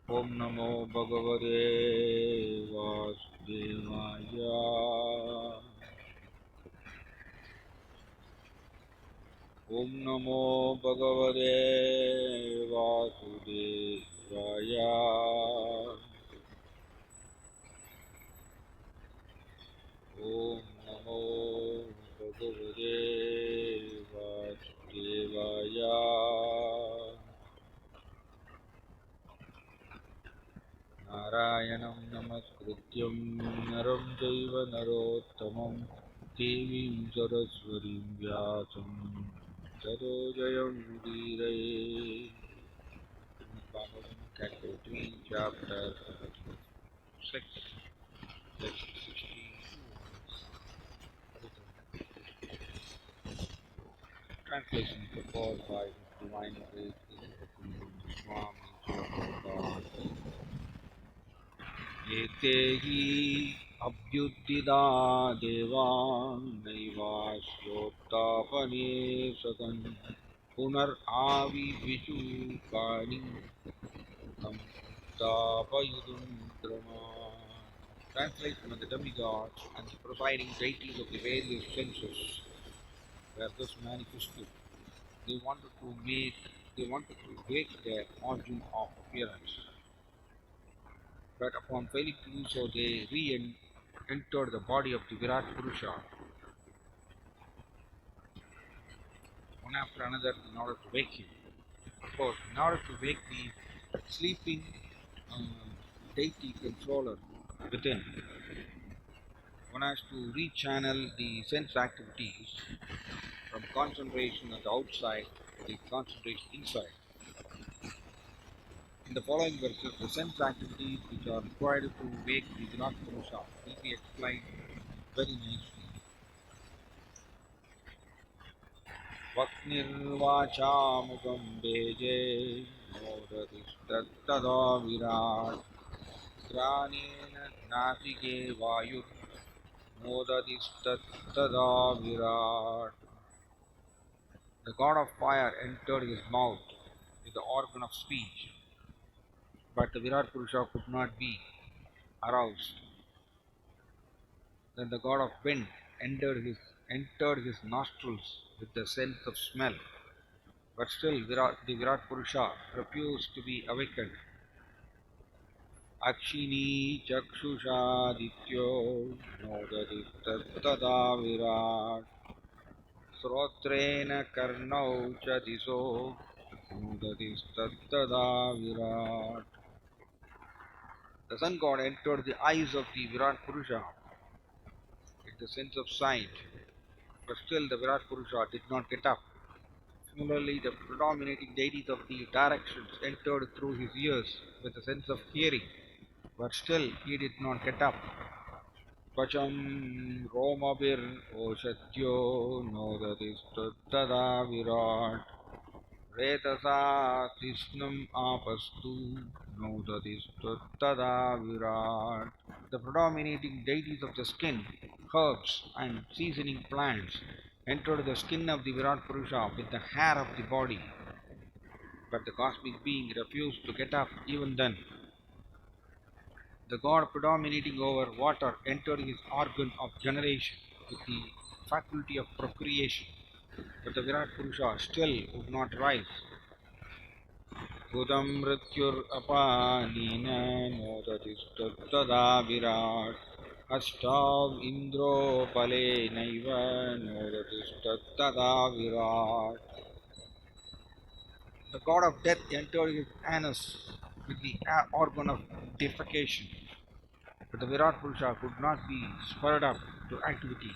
Om Namo Bhagavate Vasudevaya. Om Namo Bhagavate Vasudevaya. Om Namo Bhagavate Vasudevaya. Narayanam Namaskrityam Naram Jaiva Narottamam Devim Saraswatim Vyasam Tado Jayam Udiraye. Bhagavatam, Canto 3, Chapter 6, Text 16. Translation proposed by His Divine Grace Swami Prabhupada. एते हि अभ्युत्थिता देवान् नैवास्योत्तापने सतम् पुनराविर्विचूकानि तं उत्थापयितुं क्रमा. Translation of the demigods and the presiding deities of the various senses were thus manifested. They wanted to wake their origin of appearance. But upon failing to do so, they re-entered the body of the Virat Purusha, one after another, in order to wake him. Of course, in order to wake the sleeping deity controller within, one has to rechannel the sense activities from concentration on the outside to the concentration inside. In the following verses, the sense activities which are required to wake the Virat Purusha will be explained very nicely. Vaknirvachamukham beje modatistattada virat granena nasike vayur modatistattada virat. The god of fire entered his mouth with the organ of speech, but the Virat Purusha could not be aroused. Then the god of wind entered his nostrils with the sense of smell, but still the Virat Purusha refused to be awakened. Akshini Chakshusha-dityo Nodati Tada Virat Srotrena Karnau Cha Diso Nodati Tada Virat. The sun god entered the eyes of the Virat Purusha with the sense of sight, but still the Virat Purusha did not get up. Similarly, the predominating deities of the directions entered through his ears with a sense of hearing, but still he did not get up. Pacham Romabir Oshadyo Nodadistada Virat Retasa Tishnam Apastu Nodadistada Virat. The predominating deities of the skin, herbs, and seasoning plants entered the skin of the Virat Purusha with the hair of the body, but the cosmic being refused to get up even then. The god predominating over water entered his organ of generation with the faculty of procreation, but the Virat Purusha still would not rise. Budam mrityur apanina nodatistattada virat ashtav indro pale naiva nodatistattada virat. The god of death entered his anus with the organ of defecation, but the Virat Purusha could not be spurred up to activity.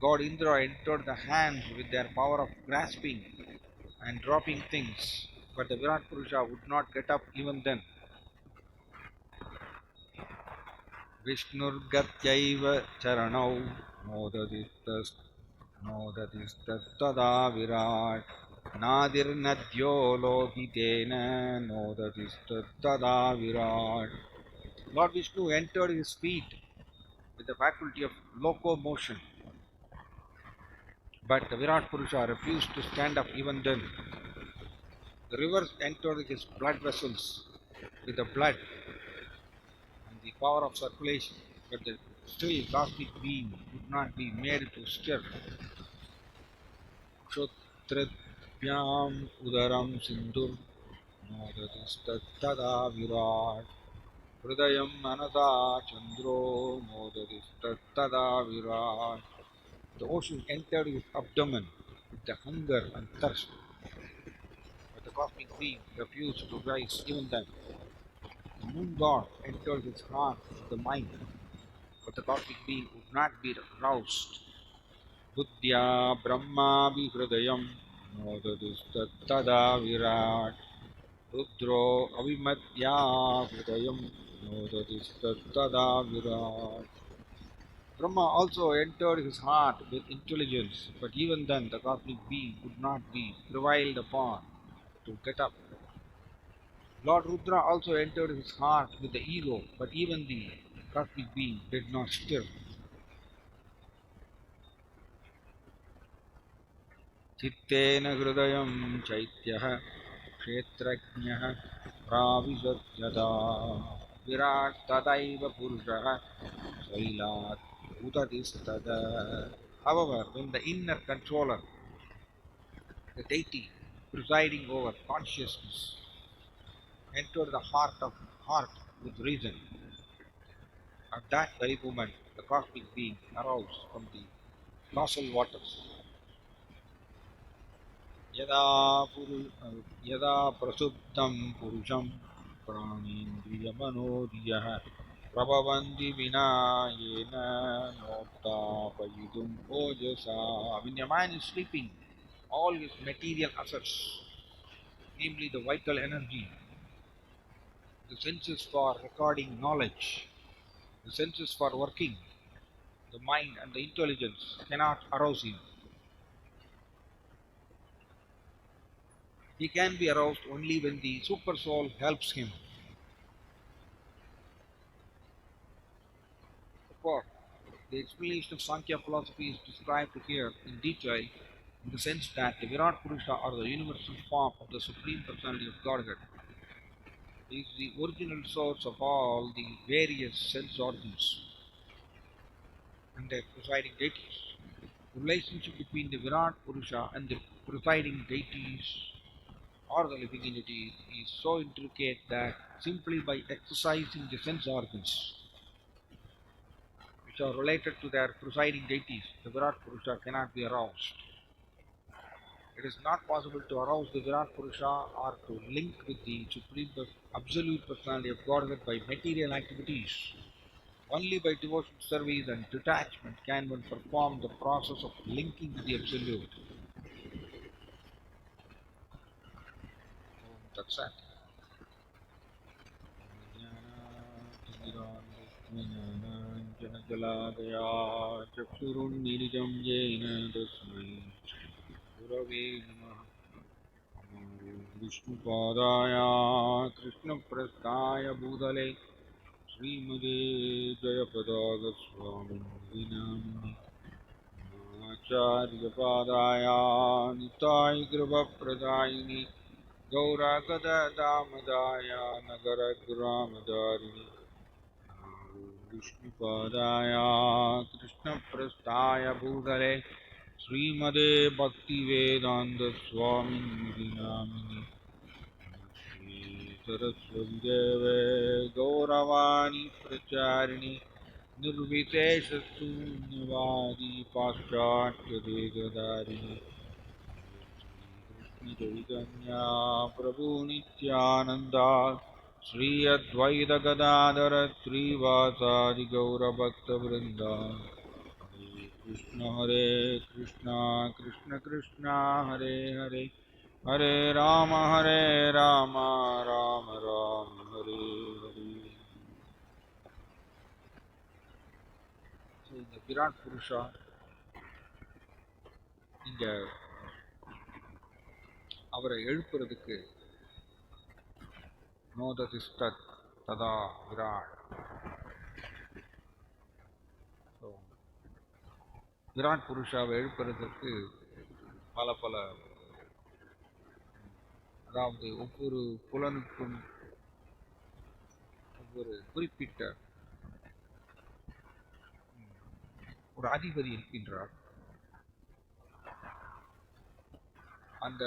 God Indra entered the hands with their power of grasping and dropping things, but the Virat Purusha would not get up even then. Vishnurgatyaiva charanau nodatistattada virat nadir nadyo lohitena nodatistattada virat. Lord Vishnu entered his feet with the faculty of locomotion, but the Virat Purusha refused to stand up even then. The rivers entered his blood vessels, with the blood and the power of circulation, but the still cosmic being would not be made to stir. Kshotrabhyam udaram sindur modatistattada virat. Hridayam manasa chandro modatistattada virat. The ocean entered his abdomen with the hunger and thirst, but the cosmic being refused to rise even then. The moon god entered his heart with the mind, but the cosmic being would not be roused. बुद्ध्या ब्रह्माभिहृदयं नोदतिस्तत्तदा विराट् रुद्रो अविमत्या हृदयं नोदतिस्तत्तदा विराट्. Brahma also entered his heart with intelligence, but even then the cosmic being could not be prevailed upon to get up. Lord Rudra also entered his heart with the ego, but even the cosmic being did not stir. चित्तेन हृदयं चैत्यः क्षेत्रज्ञः प्राविशद्यदा विराट् तदैव पुरुषः शैलात् उदतिस्तदा. However, when the inner controller, the deity presiding over consciousness, entered the heart with reason, at that very moment the cosmic being arose from the causal waters. यदा यदा प्रसुप्तं पुरुषं प्राणेन्द्रियमनोधियः प्रभवन्ति विना येन नोत्तापयितुम् ओजसा. When a man is sleeping, all his material assets, namely the vital energy, the senses for recording knowledge, the senses for working, the mind and the intelligence cannot arouse him. He can be aroused only when the super soul helps him. Therefore, the explanation of Sankhya philosophy is described here in detail in the sense that the Virat Purusha, or the universal form of the Supreme Personality of Godhead, is the original source of all the various sense organs and their presiding deities. The relationship between the Virat Purusha and the presiding deities or the living entities is so intricate that simply by exercising the sense organs which are related to their presiding deities, the Virat Purusha cannot be aroused. It is not possible to arouse the Virat Purusha or to link with the Supreme Absolute Personality of Godhead by material activities. Only by devotion, service and detachment can one perform the process of linking with the Absolute. That's it. ज्ञानाञ्जनशलाकया चक्षुरुन्मीलितं येन तस्मै गुरवे नमः. विष्णुपादाय कृष्णप्रस्थाय भूतले श्रीमते जयपताकस्वामिनिधि नामिने आचार्यपादाय निताय कृपप्रदायिनि गौराकदामदाय नगरग्रामदारिणि विष्णुपादाय कृष्णप्रस्थाय भूतले श्रीमते भक्तिवेदान्तस्वामिनिधि नामिने सरस्वती देवे गौरवाणी प्रचारिणि निर्विशेषशून्यवादी पाश्चात्यदेशधारिणि श्रीकृष्णचैतन्या प्रभु नित्यानन्दा श्री अद्वैत गदाधर श्रीवासादि गौरभक्तवृन्दा. हरे कृष्ण कृष्ण कृष्ण हरे हरे हरे राम राम राम हरे हरे. So இந்த விராட் புருஷா இங்க அவரை எழுப்புறதுக்கு நோததிஸ்தத் ததா விராட். ஸோ விராட் புருஷாவை எழுப்புறதுக்கு பல பல, அதாவது ஒவ்வொரு புலனுக்கும் குறிப்பிட்ட ஒரு அதிபதி இருக்கின்றார். அந்த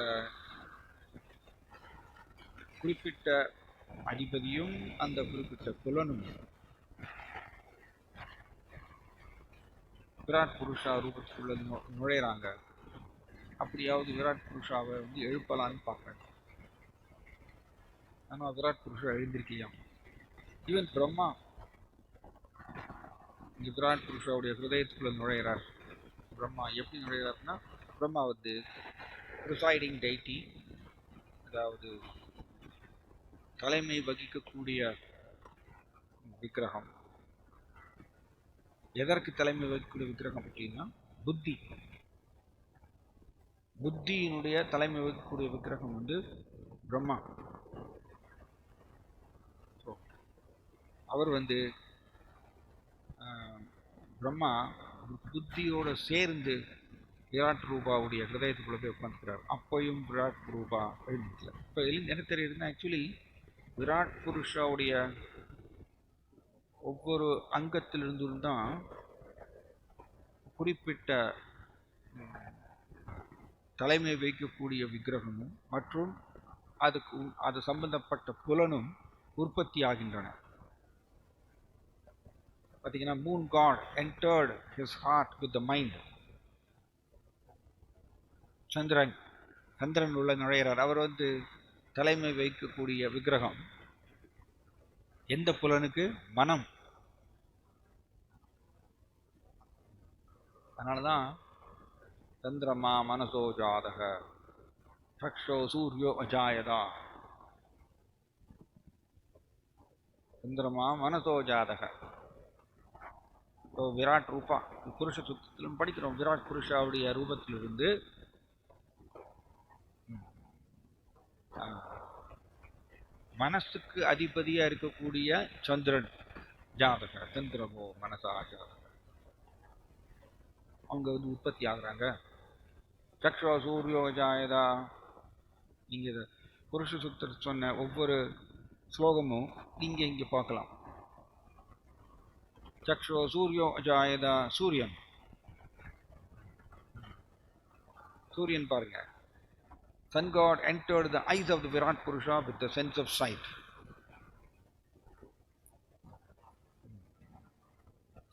குறிப்பிட்ட அதிபதியும் அந்த குறிப்பிட்ட புலனும் விராட் புருஷா ரூபத்துக்குள்ள நுழையிறாங்க. அப்படியாவது விராட் புருஷாவை வந்து எழுப்பலான்னு பார்க்குறாங்க. ஆனால் விராட் புருஷா எழுந்திருக்கலாம். ஈவன் பிரம்மா இந்த விராட் புருஷாவுடைய ஹிருதயத்துக்குள்ள நுழையிறார். பிரம்மா எப்படி நுழையிறாருன்னா, பிரம்மா வந்து ப்ரிசைடிங் டைட்டி, அதாவது தலைமை வகிக்கக்கூடிய விக்கிரகம். எதற்கு தலைமை வகிக்கக்கூடிய விக்கிரகம் அப்படின்னா, புத்தியினுடைய தலைமை வகிக்கக்கூடிய விக்கிரகம் வந்து பிரம்மா. அவர் வந்து பிரம்மா புத்தியோட சேர்ந்து விராட் ரூபாவுடைய ஹிருதயத்துக்குள்ள போய் உட்காந்துக்கிறார். அப்பையும் விராட் ரூபா எழுந்திருக்கல. இப்போ என்ன தெரியுதுன்னா, ஆக்சுவலி விராட் புருஷாவுடைய ஒவ்வொரு அங்கத்திலிருந்தும் தான் குறிப்பிட்ட தலைமை வைக்கக்கூடிய விக்கிரகமும் மற்றும் அது சம்பந்தப்பட்ட புலனும் உற்பத்தி ஆகின்றன. பார்த்தீங்கன்னா, moon god entered his heart with the mind. சந்திரன் உள்ள நுழையிறார். அவர் வந்து தலைமை வைக்கக்கூடிய விக்கிரகம் எந்த புலனுக்கு? மனம். அதனாலதான் சந்திரமா மனசோ ஜாதக சக்ஷோ சூரியோ அஜாயதா. சந்திரமா மனசோ ஜாதக. விராட் ரூபா புருஷ சுத்தத்திலும் படிக்கிறோம். விராட் புருஷாவுடைய ரூபத்திலிருந்து மனசுக்கு அதிபதியா இருக்கக்கூடிய சந்திரன் ஜாதக, சந்திரமோ மனசா ஜாதக, அவங்க வந்து உற்பத்தி ஆகுறாங்க. சக்ஷோ சூரியோ ஜாயதா. நீங்க புருஷ சுத்தர் சொன்ன ஒவ்வொரு ஸ்லோகமும் நீங்க இங்க பார்க்கலாம். சக்ஷோ சூரியோ அஜாயதா. சூரியன் பாருங்க. Sun God entered the eyes of the Virat Purusha with the sense of sight.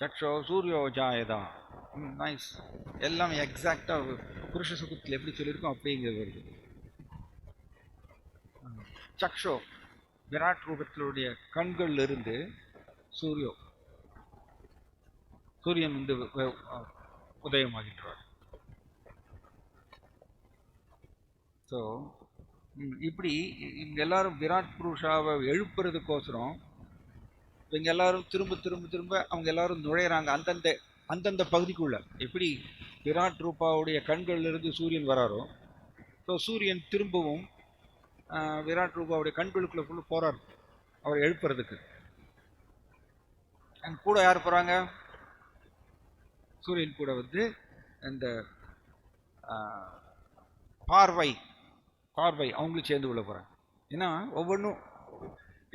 சக்ஷோ சூரியோ ஜாயதா. நைஸ். எல்லாம் எக்ஸாக்டா புருஷ சுகத்தில் எப்படி சொல்லியிருக்கோம் அப்படிங்கிறது வருது. சக்ஷோ விராட் ரூபத்தினுடைய கண்கள் இருந்து சூரியன் வந்து உதயமாகின்றார். ஸோ இப்படி இவங்க எல்லாரும் விராட் புருஷாவை எழுப்புறதுக்கோசரம் இவங்க எல்லாரும் திரும்ப அவங்க எல்லாரும் நுழையிறாங்க அந்தந்த பகுதிக்குள்ள. எப்படி விராட் ரூபாவுடைய கண்களிலிருந்து சூரியன் வராரோ, ஸோ சூரியன் திரும்பவும் விராட் ரூபாவுடைய கண்களுக்குள்ள போறார் அவர் எழுப்புறதுக்கு. அண்ட் கூட யார் போறாங்க? சூரியன் கூட வந்து இந்த பார்வை அவங்களும் சேர்ந்து உள்ள போறாங்க. ஏன்னா ஒவ்வொன்றும்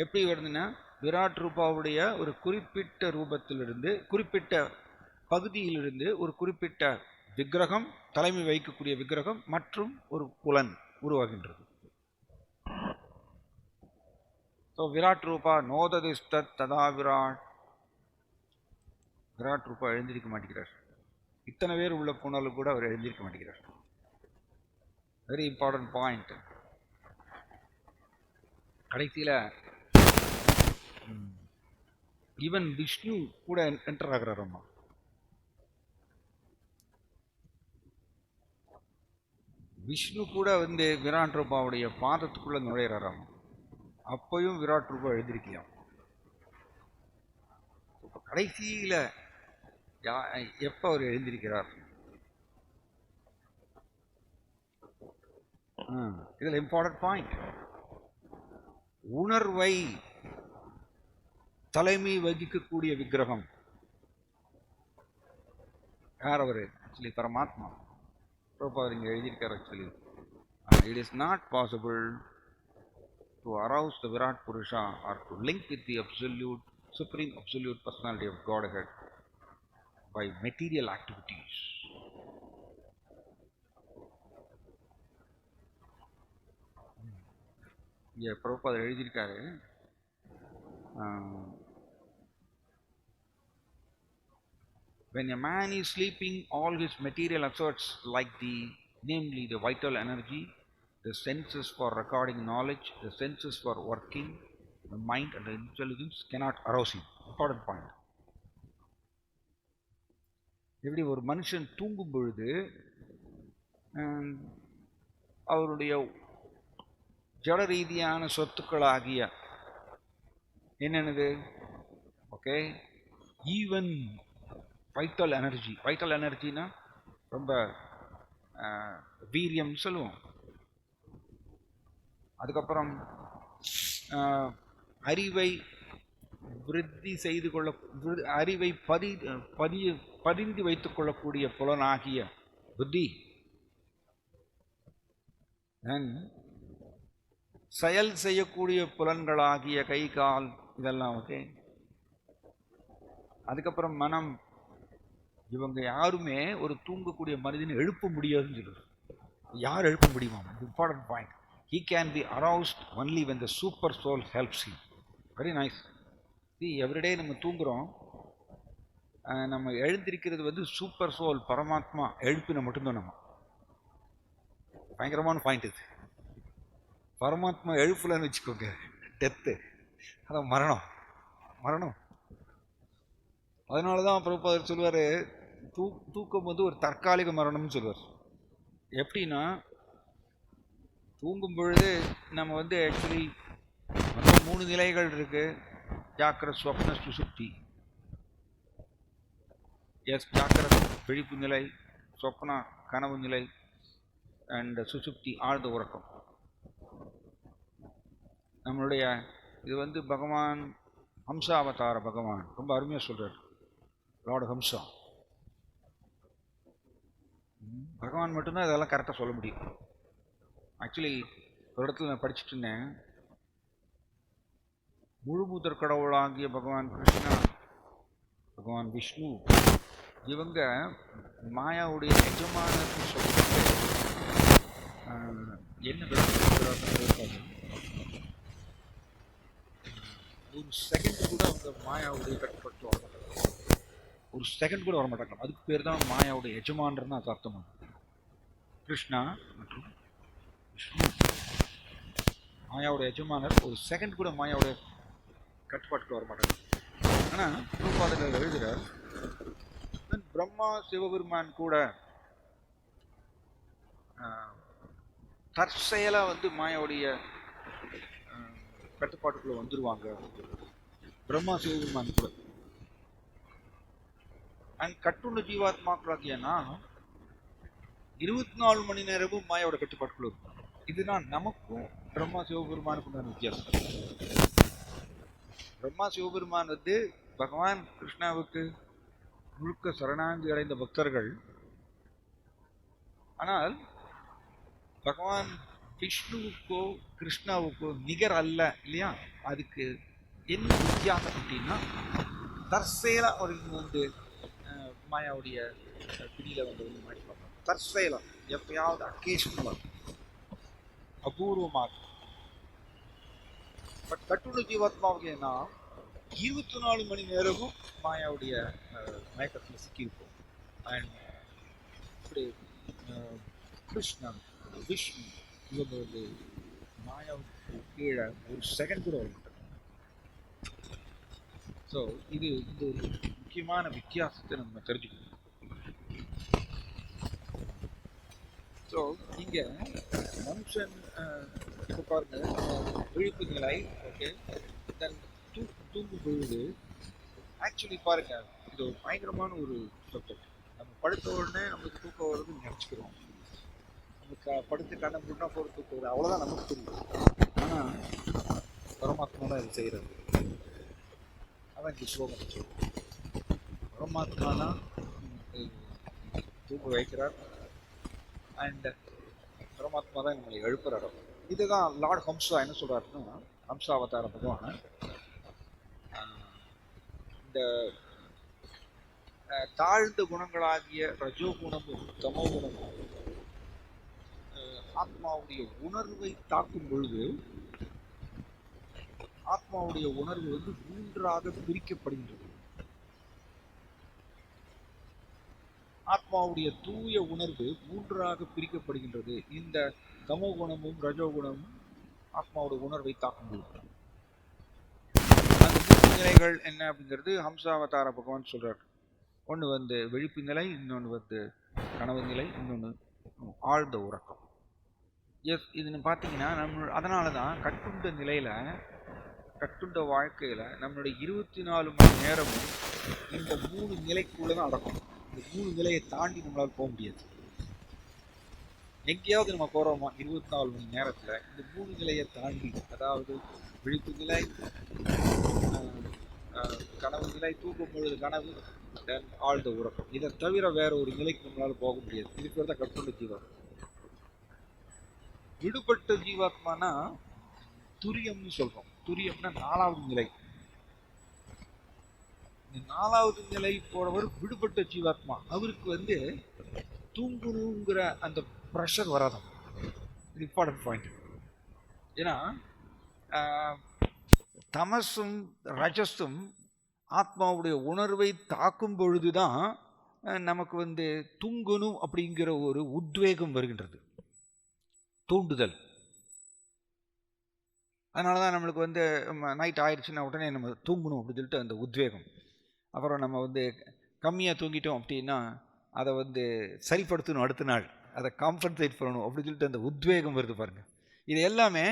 எப்படி வருதுன்னா, விராட் ரூபாவுடைய ஒரு குறிப்பிட்ட ரூபத்திலிருந்து, குறிப்பிட்ட பகுதியிலிருந்து ஒரு குறிப்பிட்ட விக்கிரகம், தலைமை வைக்கக்கூடிய விக்கிரகம் மற்றும் ஒரு புலன் உருவாகின்றது. ஸோ விராட் ரூபா நோததிஷ்டத் ததா விராட் ரூபா எழுந்திருக்க மாட்டேங்கிறார். இத்தனை பேர் உள்ள போனாலும் கூட அவர் எழுந்திருக்க மாட்டேங்கிறார். Very important point. கடைசியில் ஈவன் விஷ்ணு கூட என்டர் ஆகிறார். அம்மா விஷ்ணு கூட வந்து விராட் ரூபாவுடைய பாதத்துக்குள்ள நுழையிறாராம். அப்பையும் விராட் ரூபா எழுதிருக்கலாம். கடைசியில எப்ப அவர் எழுந்திருக்கிறார்? இதுல இம்பார்ட்டன்ட் பாயிண்ட். உணர்வை தலைமை வகிக்கக்கூடிய விக்கிரகம் யார்? அவரு ஆக்சுவலி பரமாத்மா. இங்க எழுதியிருக்காரு. Actually it is not possible to arouse the Virat Purusha or to link with the absolute, supreme absolute personality of Godhead by material activities. இங்கே பிரபுபாதர் எழுதியிருக்காரு, when a man is sleeping, all his material efforts, like namely the vital energy, the senses for recording knowledge, the senses for working, the mind and the intelligence cannot arouse him. Important point. எப்படி ஒரு மனுஷன் தூங்கும் பொழுது அவருடைய ஜட ரீதியான சொத்துக்களாகிய என்னென்னது, okay, even vital எனர்ஜினா ரொம்ப வீரியம் சொல்லுவோம். அதுக்கப்புறம் அறிவை விருத்தி செய்து கொள்ள, அறிவை பதிந்து வைத்துக் கொள்ளக்கூடிய புலனாகிய புத்தி, செயல் செய்யக்கூடிய புலன்களாகிய கை கால் இதெல்லாம், ஓகே. அதுக்கப்புறம் மனம். இவங்க யாருமே ஒரு தூங்கக்கூடிய மனிதனை எழுப்ப முடியாதுன்னு சொல்லுது. யார் எழுப்ப முடியுமா? Important point. He can be aroused only when the super soul helps him. Very nice. See, every day நம்ம தூங்குறோம், நம்ம எழுந்திருக்கிறது வந்து சூப்பர் சோல் பரமாத்மா எழுப்பின மட்டும்தான். நம்ம பயங்கரமான பாயிண்ட் இது. பரமாத்மா எழுப்பலன்னு வச்சுக்கோங்க, டெத்து, அதான் மரணம். அதனால தான் பிரபுபாதர் சொல்லுவார், தூக்கம் வந்து ஒரு தற்காலிக மரணம்னு சொல்லுவார். எப்படின்னா, தூங்கும் பொழுது நம்ம வந்து ஆக்சுவலி வந்து 3 நிலைகள் இருக்கு. ஜாக்கிரத், ஸ்வப்ன, சுசுப்தி. ஜாக்கிரத் விழிப்பு நிலை, ஸ்வப்னா கனவு நிலை, அண்ட் சுசுப்தி ஆழ்ந்த உறக்கம். நம்மளுடைய இது வந்து பகவான் ஹம்சாவதார பகவான் ரொம்ப அருமையாக சொல்கிறார். லார்ட் ஹம்சா பகவான் மட்டும்தான் இதெல்லாம் கரெக்டாக சொல்ல முடியும். ஆக்சுவலி ஒரு இடத்துல நான் படிச்சுட்டு இருந்தேன், முழுமுதற் கடவுளாகிய பகவான் கிருஷ்ணா, பகவான் விஷ்ணு, இவங்க மாயாவுடைய எஜமானர்னு சொல்லிட்டு என்ன இருக்காங்க. ஒரு செகண்ட் கூட அவங்க மாயாவுடைய கட்டுப்பட்டு வரமாட்டாங்க. ஒரு செகண்ட் கூட வரமாட்டாங்க. அதுக்கு பேர் தான் மாயாவுடைய எஜமானர்னு அது அர்த்தம். கிருஷ்ணா மற்றும் விஷ்ணு மாயாவுடைய எஜமானர். ஒரு செகண்ட் கூட மாயாவுடைய கட்டுப்பாட்டுக்கு வரமாட்டாங்க. ஆனால் பிரபுபாதர் எழுதுகிறார், பிரம்மா சிவபெருமான் கூட தற்செயலாக வந்து மாயாவுடைய கட்டுப்பாட்டுக்குள்ள வந்துருவாங்க. பிரம்மா சிவபெருமான் கூட. அண்ட் கட்டுண்ட ஜீவாத்மாக்களாகிய நான் 24 மணி நேரமும் மாயாவோட கட்டுப்பாட்டுக்குள்ள இருக்கும். இதுதான் நமக்கும் பிரம்மா சிவபெருமானுக்கு வித்தியாசம். பிரம்மா சிவபெருமான் வந்து பகவான் கிருஷ்ணாவுக்கு முழுக்க சரணாங்கி அடைந்த பக்தர்கள். ஆனால் பகவான் விஷ்ணுவுக்கோ கிருஷ்ணாவுக்கோ நிகர் அல்ல இல்லையா? அதுக்கு என்ன வித்தியாசம் அப்படின்னா, தற்செயலா அவருக்கு வந்து மாயாவுடைய பிடியில வந்து மாடி பார்ப்பாங்க. தற்செயலா எப்பயாவது அக்கேஷனலா, அபூர்வமாக. பட் கட்டுண்ட ஜீவாத்மாவுக்கு என்ன, 24 மணி நேரமும் மாயாவுடைய மயக்கத்தில் சிக்கியிருப்போம். அண்ட் இப்படி கிருஷ்ணன், விஷ்ணு இவங்க வந்து மாயாவுக்கு கீழே ஒரு செகண்ட் கூட வர மாட்டாங்க. ஸோ இது இந்த ஒரு முக்கியமான வித்தியாசத்தை நம்ம தெரிஞ்சுக்கணும். ஸோ இங்கே மனுஷன் இப்போ பாருங்க, விழிப்பு நிலை, ஓகே, தென் தூங்கும் பொழுது ஆக்சுவலி பாருங்க, இது ஒரு பயங்கரமான ஒரு சப்ஜெக்ட். நம்ம படுத்த உடனே நமக்கு தூக்கம் வருதுன்னு நினச்சிக்கிறோம். நமக்கு படுத்து கண்ணை முன்னா போகிற தூக்கம் வருது, அவ்வளோதான் நமக்கு தெரியும். ஆனால் பரமாத்மா தான் இது செய்கிறாரு. அதான் இங்கே ஸ்லோகம். பரமாத்மா தான் தூங்க வைக்கிறார். அண்ட் பரமாத்மா தான் நம்மளை எழுப்புற இடம். இதுதான் லார்ட் ஹம்சா என்ன சொல்றாருன்னா, ஹம்சா அவதார பகவான் இந்த தாழ்ந்த குணங்களாகிய ரஜோகுணமும் தமோ குணமும் ஆத்மாவுடைய உணர்வை தாக்கும் பொழுது ஆத்மாவுடைய உணர்வு வந்து மூன்றாக பிரிக்கப்படுகின்றது. ஆத்மாவுடைய தூய உணர்வு மூன்றாக பிரிக்கப்படுகின்றது. இந்த தமோ குணமும் ரஜோகுணமும் ஆத்மாவுடைய உணர்வை தாக்கும் பொழுது அந்த மூன்று நிலைகள் என்ன அப்படிங்கிறது ஹம்சாவதார பகவான் சொல்றார். ஒன்று வந்து விழிப்பு நிலை, இன்னொன்று வந்து கனவு நிலை, இன்னொன்று ஆழ்ந்த உறக்கம். எஸ், இதுன்னு பார்த்தீங்கன்னா அதனால தான் கட்டுண்ட வாழ்க்கையில் நம்மளுடைய 24 மணி நேரமும் இந்த 3 நிலைக்குள்ளே தான் அடக்கணும். இந்த 3 நிலையை தாண்டி நம்மளால் போக முடியாது. எங்கேயாவது நம்ம போகிறோமா 24 மணி நேரத்தில் இந்த 3 நிலையை தாண்டி, அதாவது விழிப்பு நிலை, கனவு நிலை, தூக்கும் பொழுது கனவு, ஆழ்ந்த உறக்கம், இதை தவிர வேற ஒரு நிலைக்கு நம்மளால் போக முடியாது. இதுக்கு பேர் தான் கட்டுண்ட ஜீவாத்மா. விடுபட்ட ஜீவாத்மானா துரியம்னு சொல்றோம். துரியம்னா 4வது நிலை. இந்த 4வது நிலை போறவர் விடுபட்ட ஜீவாத்மா. அவருக்கு வந்து தூங்கணுங்கிற அந்த ப்ரெஷர் வராதான். இது இம்பார்ட்டன்ட் பாயிண்ட். ஏன்னா தமசும் ரஜஸும் ஆத்மாவுடைய உணர்வை தாக்கும் பொழுதுதான் நமக்கு வந்து தூங்கணும் அப்படிங்கிற ஒரு உத்வேகம் வருகின்றது, தூண்டுதல். அதனால தான் நம்மளுக்கு வந்து நைட் ஆயிடுச்சுன்னா உடனே நம்ம தூங்கணும் அப்படின்னு சொல்லிட்டு அந்த உத்வேகம். அப்புறம் நம்ம வந்து கம்மியாக தூங்கிட்டோம் அப்படின்னா அதை வந்து சரிப்படுத்தணும், அடுத்த நாள் அதை காம்பன்சேட் பண்ணணும் அப்படின்னு சொல்லிட்டு அந்த உத்வேகம் வருது பாருங்கள். இது எல்லாமே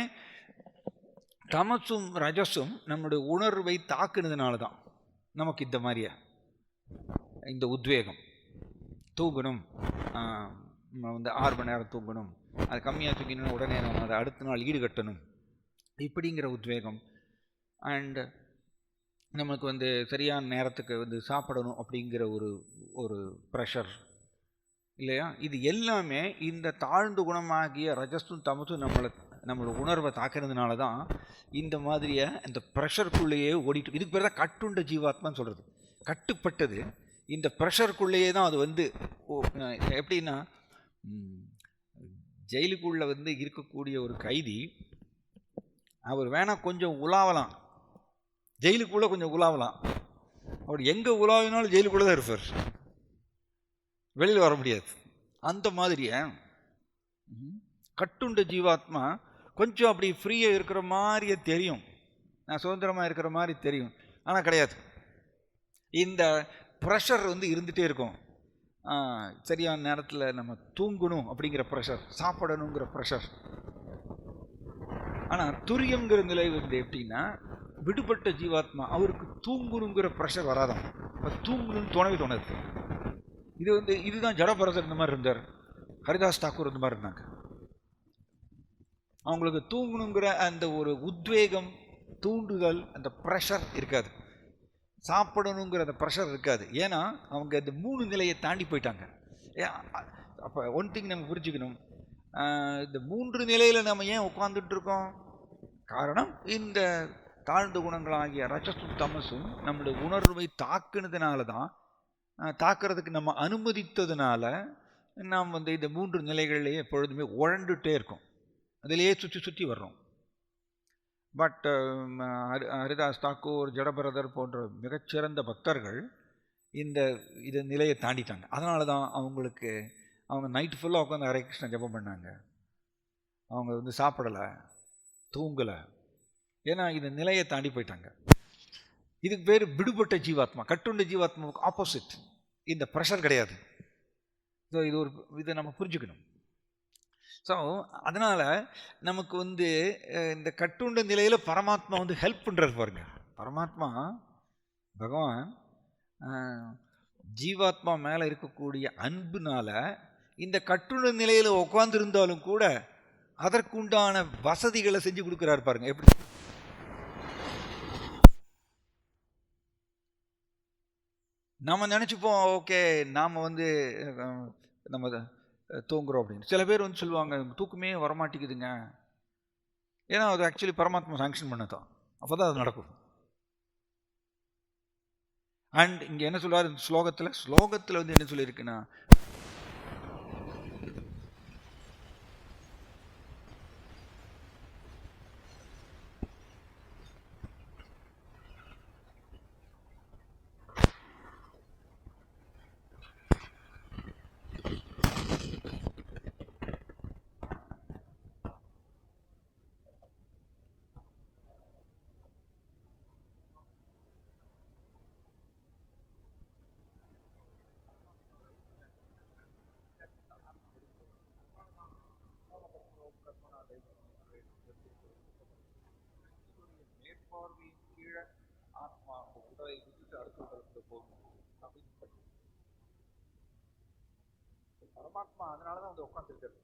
தமசும் ரஜஸும் நம்மளுடைய உணர்வை தாக்குனதுனால தான் நமக்கு இந்த மாதிரியா இந்த உத்வேகம். தூங்கணும், வந்து 6 மணி நேரம் தூங்கணும், அது கம்மியாக தூங்கினா உடனே நம்ம அதை அடுத்த நாள் ஈடுகட்டணும் இப்படிங்கிற உத்வேகம். அண்ட் நமக்கு வந்து சரியான நேரத்துக்கு வந்து சாப்பிடணும் அப்படிங்கிற ஒரு ப்ரெஷர் இல்லையா. இது எல்லாமே இந்த தாழ்ந்து குணமாகிய ரஜஸும் தமசும் நம்மளோட உணர்வை தாக்குறதுனால தான் இந்த மாதிரியே இந்த ப்ரெஷருக்குள்ளேயே ஓடிட்டு. இதுக்கு பேர் தான் கட்டுண்ட ஜீவாத்மான்னு சொல்கிறது. கட்டுப்பட்டது இந்த ப்ரெஷருக்குள்ளேயே தான். அது வந்து எப்படின்னா, ஜெயிலுக்குள்ளே வந்து இருக்கக்கூடிய ஒரு கைதி அவர் வேணால் கொஞ்சம் உலாவலாம், ஜெயிலுக்குள்ளே கொஞ்சம் உலாவலாம். அவர் எங்கே உலாவினாலும் ஜெயிலுக்குள்ளே தான் இருப்பார், வெளியில் வர முடியாது. அந்த மாதிரியே கட்டுண்ட ஜீவாத்மா கொஞ்சம் அப்படி ஃப்ரீயாக இருக்கிற மாதிரியே தெரியும், நான் சுதந்திரமாக இருக்கிற மாதிரி தெரியும், ஆனால் கிடையாது. இந்த ப்ரெஷர் வந்து இருந்துகிட்டே இருக்கும். சரியான நேரத்தில் நம்ம தூங்கணும் அப்படிங்கிற ப்ரெஷர், சாப்பிடணுங்கிற ப்ரெஷர். ஆனால் துரியங்கிற நிலை வந்து எப்படின்னா, விடுபட்ட ஜீவாத்மா அவருக்கு தூங்கணுங்கிற ப்ரெஷர் வராதான். இப்போ தூங்கணும்னு தோணாது. இது வந்து இதுதான் ஜடபரதர் இந்த மாதிரி இருந்தார், ஹரிதாஸ் தாக்கூர் இந்த மாதிரி இருந்தாங்க. அவங்களுக்கு தூங்கணுங்கிற அந்த ஒரு உத்வேகம், தூண்டுதல், அந்த ப்ரெஷர் இருக்காது. சாப்பிடணுங்கிற அந்த ப்ரெஷர் இருக்காது. ஏன்னா அவங்க இந்த 3 நிலையை தாண்டி போயிட்டாங்க. அப்போ ஒன் திங் நம்ம புரிஞ்சுக்கணும், இந்த 3 நிலையில் நம்ம ஏன் உட்காந்துட்டு இருக்கோம்? காரணம் இந்த தாழ்ந்த குணங்களாகிய ரஜஸும் தமசும் நம்மளுடைய உணர்வை தாக்குனதுனால தான், தாக்குறதுக்கு நம்ம அனுமதித்ததுனால நாம் வந்து இந்த 3 நிலைகள்லேயே எப்பொழுதுமே உழண்டுட்டே இருக்கோம், அதிலேயே சுற்றி வர்றோம். பட் ஹரிதாஸ் தாக்கூர், ஜடபரதர் போன்ற மிகச்சிறந்த பக்தர்கள் இந்த நிலையை தாண்டிட்டாங்க. அதனால தான் அவங்க நைட்டு ஃபுல்லாக உட்காந்து ஹரே கிருஷ்ணா ஜபம் பண்ணாங்க. அவங்க வந்து சாப்பிடலை, தூங்கலை. ஏன்னா இந்த நிலையை தாண்டி போயிட்டாங்க. இதுக்கு பேர் விடுபட்ட ஜீவாத்மா. கட்டுண்ட ஜீவாத்மாவுக்கு ஆப்போசிட் இந்த ப்ரெஷர் கிடையாது. ஸோ இதை நம்ம புரிஞ்சுக்கணும். ஸோ அதனால் நமக்கு வந்து இந்த கட்டுண்ட நிலையில் பரமாத்மா வந்து ஹெல்ப் பண்ணுறது பாருங்க. பரமாத்மா பகவான் ஜீவாத்மா மேலே இருக்கக்கூடிய அன்புனால இந்த கட்டுண்ட நிலையில் உட்காந்துருந்தாலும் கூட அதற்குண்டான வசதிகளை செஞ்சு கொடுக்குறாரு பாருங்க. எப்படி நம்ம நினச்சிப்போம், ஓகே நாம் வந்து நம்ம தூங்குறோம் அப்படின்னு. சில பேர் வந்து சொல்லுவாங்க, தூக்கமே வரமாட்டேங்குதுங்க, ஏன்னா அது ஆக்சுவலி பரமாத்மா சாங்ஷன் பண்ணதான், அப்போ தான் அது நடக்கும். அண்ட் இங்கே என்ன சொல்றாரு இந்த ஸ்லோகத்தில் வந்து என்ன சொல்லியிருக்குன்னா, மேற்பார்வையின் கீழே ஆத்மா உடலை விட்டுட்டு அடுத்த உடலுக்கு போகணும் அப்படின்னு பரமாத்மா அதனாலதான் வந்து உட்காந்துருக்காரு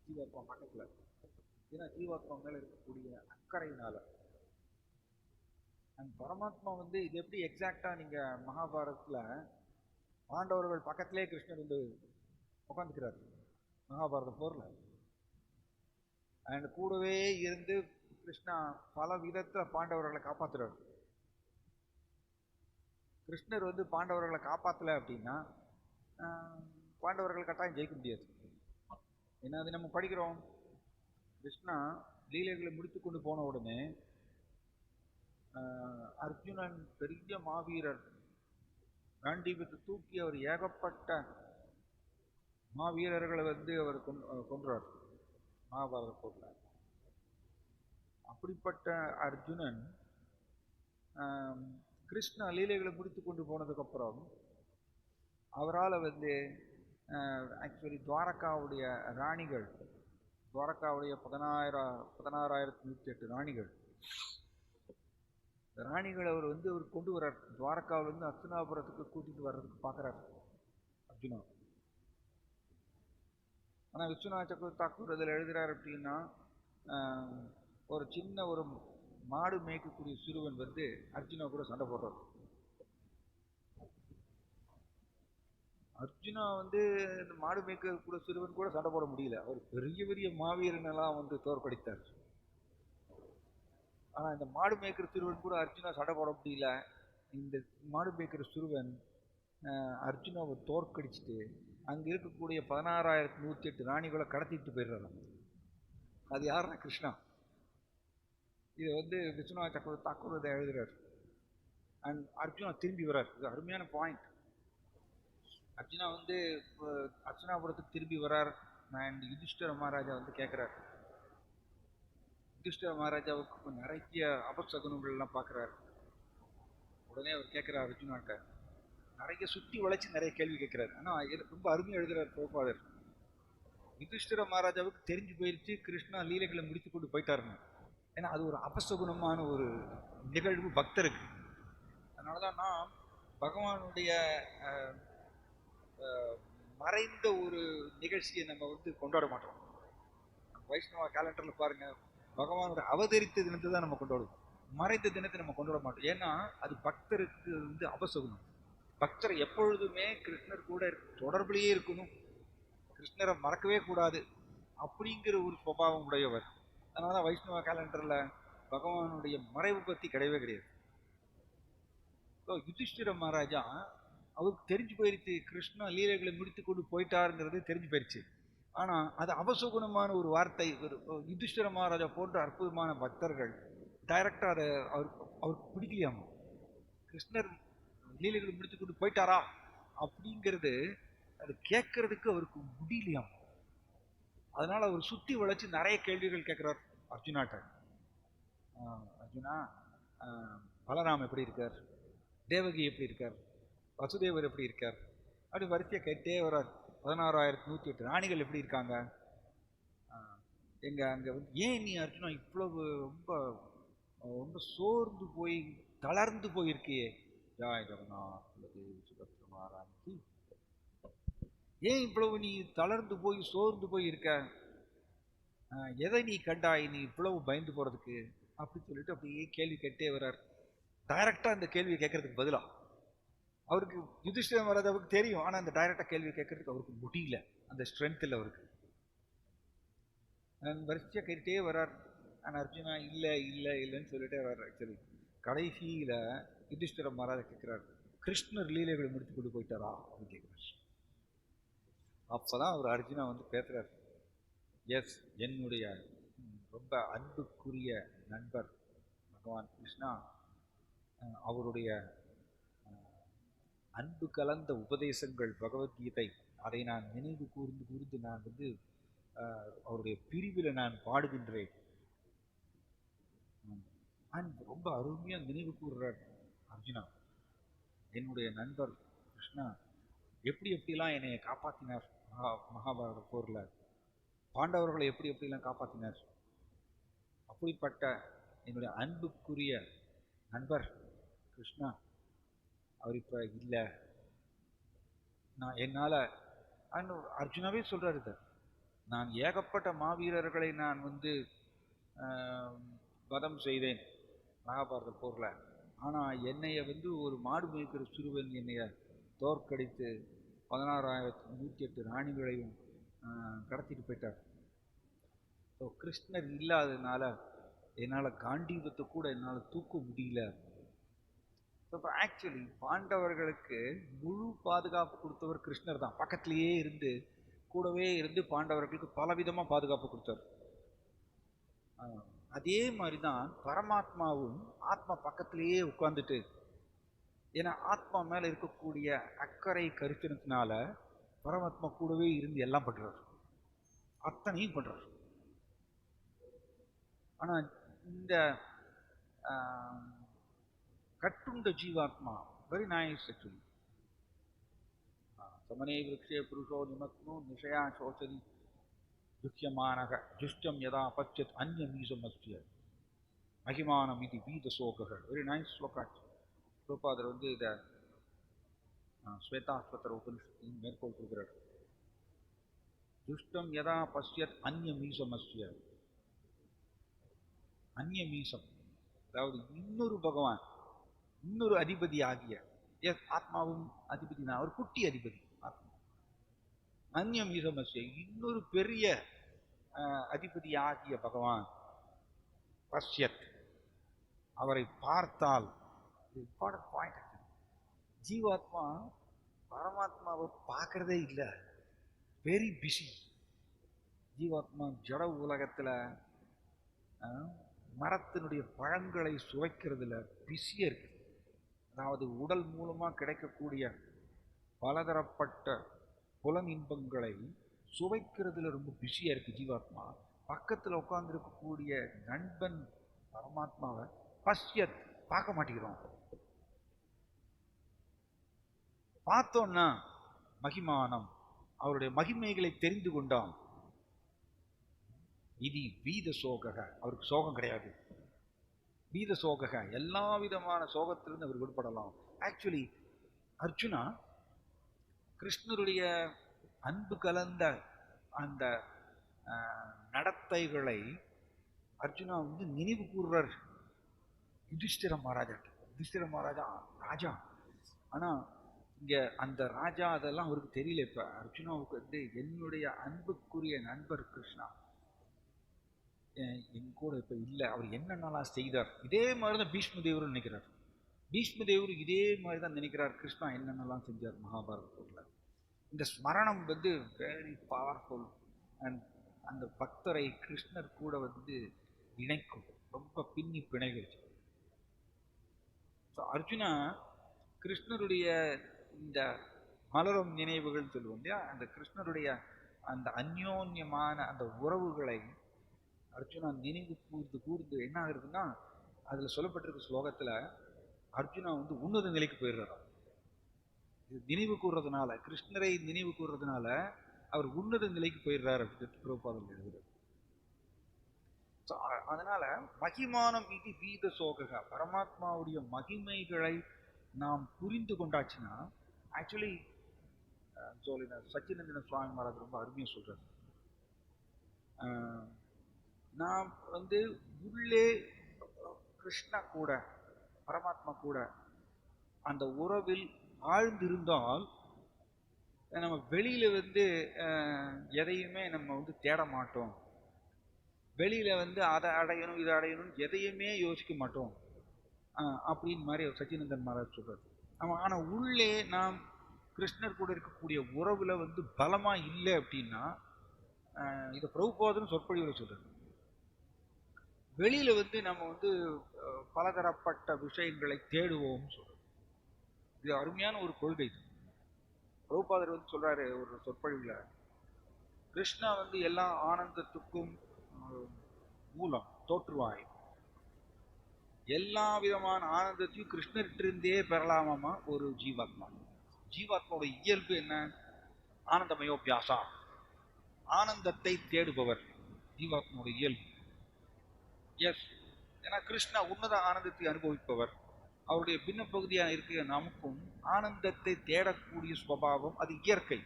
ஜீவாத்மா பக்கத்துல. ஏன்னா ஜீவாத்மா மேல இருக்கக்கூடிய அக்கறையினால. அண்ட் பரமாத்மா வந்து இது எப்படி எக்ஸாக்டா நீங்க மகாபாரதத்துல பாண்டவர்கள் பக்கத்திலே கிருஷ்ணர் வந்து உட்காந்துக்கிறார் மகாபாரத போர்ல. அண்ட் கூடவே இருந்து கிருஷ்ணா பல விதத்துல பாண்டவர்களை காப்பாத்துறாரு. கிருஷ்ணர் வந்து பாண்டவர்களை காப்பாத்தல அப்படின்னா பாண்டவர்கள் கட்டாயம் ஜெயிக்க முடியாது. ஏன்னா அது நம்ம படிக்கிறோம், கிருஷ்ணா லீலைகளை முடித்து கொண்டு போன உடனே அர்ஜுனன் பெரிய மாவீரர், காண்டீபத்தை தூக்கி அவர் ஏகப்பட்ட மாவீரர்களை வந்து அவர் கொன்றார் மகாபாரத போர்ல. அப்படிப்பட்ட அர்ஜுனன் கிருஷ்ணா லீலைகளை முடித்து கொண்டு போனதுக்கு அப்புறம் அவரால் வந்து ஆக்சுவலி துவாரகாவுடைய ராணிகள், துவாரகாவுடைய 16,108 ராணிகள் அவர் வந்து அவர் கொண்டு வர்றார். துவாரகாவில் வந்து அஸ்தினாபுரத்துக்கு கூட்டிட்டு வர்றதுக்கு பார்க்குறார் அர்ஜுனா. ஆனால் விஸ்வநாத் சக்கரவர்த்தி தாக்கூர் அதில் எழுதுறார் அப்படின்னா, ஒரு சின்ன ஒரு மாடு மேய்க்கக்கூடிய சிறுவன் வந்து அர்ஜுனா கூட சண்டை போடுறார். அர்ஜுனா வந்து இந்த மாடு மேய்க்க கூட சிறுவன் கூட சண்டை போட முடியல, அவர் பெரிய பெரிய மாவீரனெல்லாம் வந்து தோற்கடித்தார். ஆனா இந்த மாடு மேய்க்கிற சிறுவன் கூட அர்ஜுனா சண்டை போட முடியல. இந்த மாடு மேய்க்கிற சிறுவன் அர்ஜுனாவை தோற்கடிச்சுட்டு அங்க இருக்கக்கூடிய 16,108 ராணிகளை கடத்திட்டு போயிடுறாங்க. அது யாருன்னா கிருஷ்ணா. இது வந்து விஸ்வநாத் சக்கரவர்த்தி தாக்கூர் இதை எழுதுறாரு. அண்ட் அர்ஜுனா திரும்பி வர்றார். இது அருமையான பாயிண்ட். அர்ஜுனா வந்து அர்ச்சனாபுரத்துக்கு திரும்பி வர்றார். அண்ட் யுதிஷ்டர மகாராஜா வந்து கேட்கிறார். யுதிஷ்டர மகாராஜாவுக்கு நிறைய அபசகுனங்கள் எல்லாம் பார்க்கிறார். உடனே அவர் கேட்கிறார் அர்ஜுனாட்ட, நிறைய சுத்தி வளைச்சு நிறைய கேள்வி கேட்கிறார். ஆனா ரொம்ப அருமையா எழுதுறார் பிரபாதர். யுதிஷ்டர மகாராஜாவுக்கு தெரிஞ்சு போயிடுச்சு கிருஷ்ணா லீலைகளை முடித்து கொண்டு போயிட்டாருன்னு. ஏன்னா அது ஒரு அபசகுனமான ஒரு நிகழ்வு பக்தருக்கு. அதனாலதான் நான் பகவானுடைய மறைந்த ஒரு நிகழ்ச்சியை நம்ம வந்து கொண்டாட மாட்டோம். வைஷ்ணவ கேலண்டர்ல பாருங்க, பகவானோட அவதரித்த தினத்தை தான் நம்ம கொண்டாடுவோம், மறைந்த தினத்தை நம்ம கொண்டாட மாட்டோம். ஏன்னா அது பக்தருக்கு வந்து அபசகுனம். பக்தர் எப்பொழுதுமே கிருஷ்ணர் கூட தொடர்பிலேயே இருக்கணும், கிருஷ்ணரை மறக்கவே கூடாது அப்படிங்கிற ஒரு சுபாவம் உடையவர். அதனாலதான் வைஷ்ணவ கேலண்டர்ல பகவானுடைய மறைவு பத்தி கிடையவே கிடையாது. யுதிஷ்டிர மகாராஜா அவருக்கு தெரிஞ்சு போயிருச்சு கிருஷ்ணா லீலைகளை முடித்து கொண்டு போயிட்டாருங்கிறது தெரிஞ்சு போயிருச்சு. ஆனா அது அபசகுணமான ஒரு வார்த்தை. யுதிஷ்டிர மகாராஜா போன்ற அற்புதமான பக்தர்கள் டைரக்டா அதை அவருக்கு பிடிக்கலையாமா. கிருஷ்ணர் லீலைகளை முடித்து கொண்டு போயிட்டாரா அப்படிங்கிறது அது கேட்கறதுக்கு அவருக்கு முடியலையாம். அதனால அவர் சுத்தி வளைச்சு நிறைய கேள்விகள் கேட்கிறார் அர்ஜுனாட்ட. அர்ஜுனா, பலராம் எப்படி இருக்கார், தேவகி எப்படி இருக்கார், வசுதேவர் எப்படி இருக்கார், அப்படி வரிசையை கேட்டே வர்றார். 16,108 ராணிகள் எப்படி இருக்காங்க, எங்க அங்க வந்து ஏன் நீ அர்ஜுனா இவ்வளவு ரொம்ப ரொம்ப சோர்ந்து போய் தளர்ந்து போயிருக்கியே, ஜாய் ஜெகநாத் சுபத்ரமாராணிக்கு ஏன் இவ்வளவு நீ தளர்ந்து போய் சோர்ந்து போய் இருக்க, எதை நீ கண்டாய் நீ இவ்வளவு பயந்து போறதுக்கு அப்படின்னு சொல்லிட்டு அப்படியே கேள்வி கேட்டே வர்றார். டைரக்டா அந்த கேள்வி கேட்கறதுக்கு பதிலா அவருக்கு யுதிஷ்டிர மகாராஜாவுக்கு தெரியும், ஆனா அந்த டைரக்டா கேள்வி கேட்கறதுக்கு அவருக்கு முடியல, அந்த ஸ்ட்ரென்த் இல்லை அவருக்கு. வரிசையா கேட்டே வர்றார். ஆனால் அர்ஜுனா இல்லை இல்லை இல்லைன்னு சொல்லிட்டே வர்றாரு. ஆக்சுவலி கடைசியில் யுதிஷ்டிர மகாராஜா கேட்குறாரு, கிருஷ்ணர் லீலைகளை முடித்து கொண்டு போயிட்டாரா அப்படின்னு கேட்குறாரு. அப்போதான் அவர் அர்ஜுனா வந்து பேசுகிறார், எஸ், என்னுடைய ரொம்ப அன்புக்குரிய நண்பர் பகவான் கிருஷ்ணா அவருடைய அன்பு கலந்த உபதேசங்கள் பகவத்கீதை, அதை நான் நினைவு கூர்ந்து கூர்ந்து நான் வந்து அவருடைய பிரிவில் நான் பாடுகின்றேன். ரொம்ப அருமையாக நினைவு கூறுறார் அர்ஜுனா. என்னுடைய நண்பர் கிருஷ்ணா எப்படி எப்படிலாம் என்னை காப்பாற்றினார் மகாபாரத போரில், பாண்டவர்களை எப்படி எப்படிலாம் காப்பாற்றினார். அப்படிப்பட்ட என்னுடைய அன்புக்குரிய நண்பர் கிருஷ்ணா அவர் இப்போ இல்லை. நான் என்னால் அர்ஜுனாவே சொல்கிறாரு சார், நான் ஏகப்பட்ட மாவீரர்களை நான் வந்து வதம் செய்தேன் மகாபாரத போரில். ஆனால் என்னைய வந்து ஒரு மாடு மேய்க்கிற சிறுவன் என்னைய தோற்கடித்து 16,108 ராணிகளையும் கடத்திட்டு போயிட்டார். ஸோ கிருஷ்ணர் இல்லாததுனால என்னால் காண்டீபத்தை கூட என்னால் தூக்க முடியல. இப்போ ஆக்சுவலி பாண்டவர்களுக்கு முழு பாதுகாப்பு கொடுத்தவர் கிருஷ்ணர் தான். பக்கத்திலேயே இருந்து கூடவே இருந்து பாண்டவர்களுக்கு பலவிதமாக பாதுகாப்பு கொடுத்தார். அதே மாதிரி தான் பரமாத்மாவும் ஆத்மா பக்கத்திலேயே உட்கார்ந்துட்டு, ஏன்னா ஆத்மா மேலே இருக்கக்கூடிய அக்கறை கருத்தினத்தினால பரமாத்மா கூடவே இருந்து எல்லாம் பண்ணுறார், அத்தனையும் பண்ணுறார். ஆனால் இந்த கட்டுண்ட ஜீவாத்மா வெரி நைஸ் ஆக்சுவலி. சமனே விருட்சே புருஷோ நிமக்னோ நிஷயா சோச்சதி துக்கியமானக ஜுஷ்டம் யதா பச்சத் அந்நியமீசமஸ்ய மகிமானம் இது வீத சோககள். Very nice ஸ்லோகாச்சு. பிரபாதர் வந்து இதை ஸ்வேதாஸ்வதர உபனிஷத்தின் மேற்கோள் கொடுக்கிறார். துஷ்டம் யதா பஷ்யத் அந்நியமீசமஸ்ய. அந்நியமீசம் அதாவது இன்னொரு பகவான், இன்னொரு அதிபதி ஆகிய, எஸ் ஆத்மாவும் அதிபதி தான், ஒரு குட்டி அதிபதி ஆத்மா. அந்நியமீசமஸ்ய இன்னொரு பெரிய அதிபதி ஆகிய பகவான் பஷ்யத் அவரை பார்த்தால், இம்பார்ட்டன்ட் பாயிண்ட். ஜீவாத்மா பரமாத்மாவை பார்க்கறதே இல்லை, வெரி பிஸி. ஜீவாத்மா ஜட உலகத்தில் மரத்தினுடைய பழங்களை சுவைக்கிறதுல பிஸியாக இருக்குது. அதாவது உடல் மூலமாக கிடைக்கக்கூடிய பலதரப்பட்ட புலன் இன்பங்களை சுவைக்கிறதுல ரொம்ப பிஸியாக இருக்குது ஜீவாத்மா. பக்கத்தில் உட்கார்ந்துருக்கக்கூடிய நண்பன் பரமாத்மாவை பஷ்யத் பார்க்க மாட்டேங்கிறோம். பார்த்தோன்னா மகிமானம் அவருடைய மகிமைகளை தெரிந்து கொண்டான். இது வீத சோக, அவருக்கு சோகம் கிடையாது. வீத சோக எல்லா விதமான சோகத்திலிருந்து அவர் விடுபடலாம். ஆக்சுவலி அர்ஜுனா கிருஷ்ணருடைய அன்பு கலந்த அந்த நடத்தைகளை அர்ஜுனா வந்து நினைவு கூறுறார் யுதிஷ்டிர மகாராஜா. யுதிஷ்டிர மகாராஜா ராஜா, ஆனால் இங்கே அந்த ராஜா அதெல்லாம் அவருக்கு தெரியல. இப்போ அர்ஜுனாவுக்கு வந்து என்னுடைய அன்புக்குரிய நண்பர் கிருஷ்ணா என் கூட இப்போ இல்லை, அவர் என்னென்னலாம் செய்தார். இதே மாதிரி தான் பீஷ்ம தேவரும் நினைக்கிறார். பீஷ்ம தேவர் இதே மாதிரி தான் நினைக்கிறார், கிருஷ்ணா என்னென்னலாம் செஞ்சார் மகாபாரதத்தில். இந்த ஸ்மரணம் வந்து வெரி பவர்ஃபுல். அண்ட் அந்த பக்தரை கிருஷ்ணர் கூட வந்து இணைக்கும், ரொம்ப பின்னி பிணைகள். ஸோ அர்ஜுனா கிருஷ்ணருடைய இந்த மலரும் நினைவுகள் சொல்லுவோம் இல்லையா, அந்த கிருஷ்ணருடைய அந்த அந்யோன்யமான அந்த உறவுகளை அர்ஜுனா நினைவு கூர்ந்து கூர்ந்து என்ன ஆகுதுன்னா, அதில் சொல்லப்பட்டிருக்க ஸ்லோகத்தில் அர்ஜுனா வந்து உன்னத நிலைக்கு போயிடுறார். இது நினைவு கூறுறதுனால, கிருஷ்ணரை நினைவு கூறுறதுனால அவர் உன்னத நிலைக்கு போயிடுறார் அப்படின்னு பிரபாதம் எழுதுறார். ஸோ அதனால மகிமானம் இது வீத சோக, பரமாத்மாவுடைய மகிமைகளை நாம் புரிந்து கொண்டாச்சுன்னா, ஆக்சுவலி சச்சினந்தன சுவாமி மகாராஜ் ரொம்ப அருமையாக சொல்றாரு. நாம் வந்து உள்ளே கிருஷ்ணா கூட பரமாத்மா கூட அந்த உறவில் ஆழ்ந்திருந்தால் நம்ம வெளியில வந்து எதையுமே நம்ம வந்து தேட மாட்டோம். வெளியில வந்து அதை அடையணும் இதை அடையணும் எதையுமே யோசிக்க மாட்டோம் அப்படின்னு மாதிரி சச்சினந்தன் மகாராஜ் சொல்றாரு. ஆனா உள்ளே நாம் கிருஷ்ணர் கூட இருக்கக்கூடிய உறவுல வந்து பலமா இல்லை அப்படின்னா, இதை பிரபுபாதரும் சொற்பொழிவுல சொல்றாரு, வெளியில வந்து நம்ம வந்து பலதரப்பட்ட விஷயங்களை தேடுவோம் சொல்றோம். இது அருமையான ஒரு கொள்கை. பிரபுபாதர் வந்து சொல்றாரு ஒரு சொற்பொழிவுல, கிருஷ்ணா வந்து எல்லா ஆனந்தத்துக்கும் மூலம் தோற்றுவாய், எல்லா விதமான ஆனந்தத்தையும் கிருஷ்ணர்கிட்டே பெறலாமாமா ஒரு ஜீவாத்மா. ஜீவாத்மாவோட இயல்பு என்ன? ஆனந்தமயோபியாசா, ஆனந்தத்தை தேடுபவர் ஜீவாத்மாவோட இயல்பு. எஸ், ஏன்னா கிருஷ்ணா உன்னத ஆனந்தத்தை அனுபவிப்பவர். அவருடைய பின்ன பகுதியாக இருக்கிற நமக்கும் ஆனந்தத்தை தேடக்கூடிய சுபாவம், அது இயற்கை.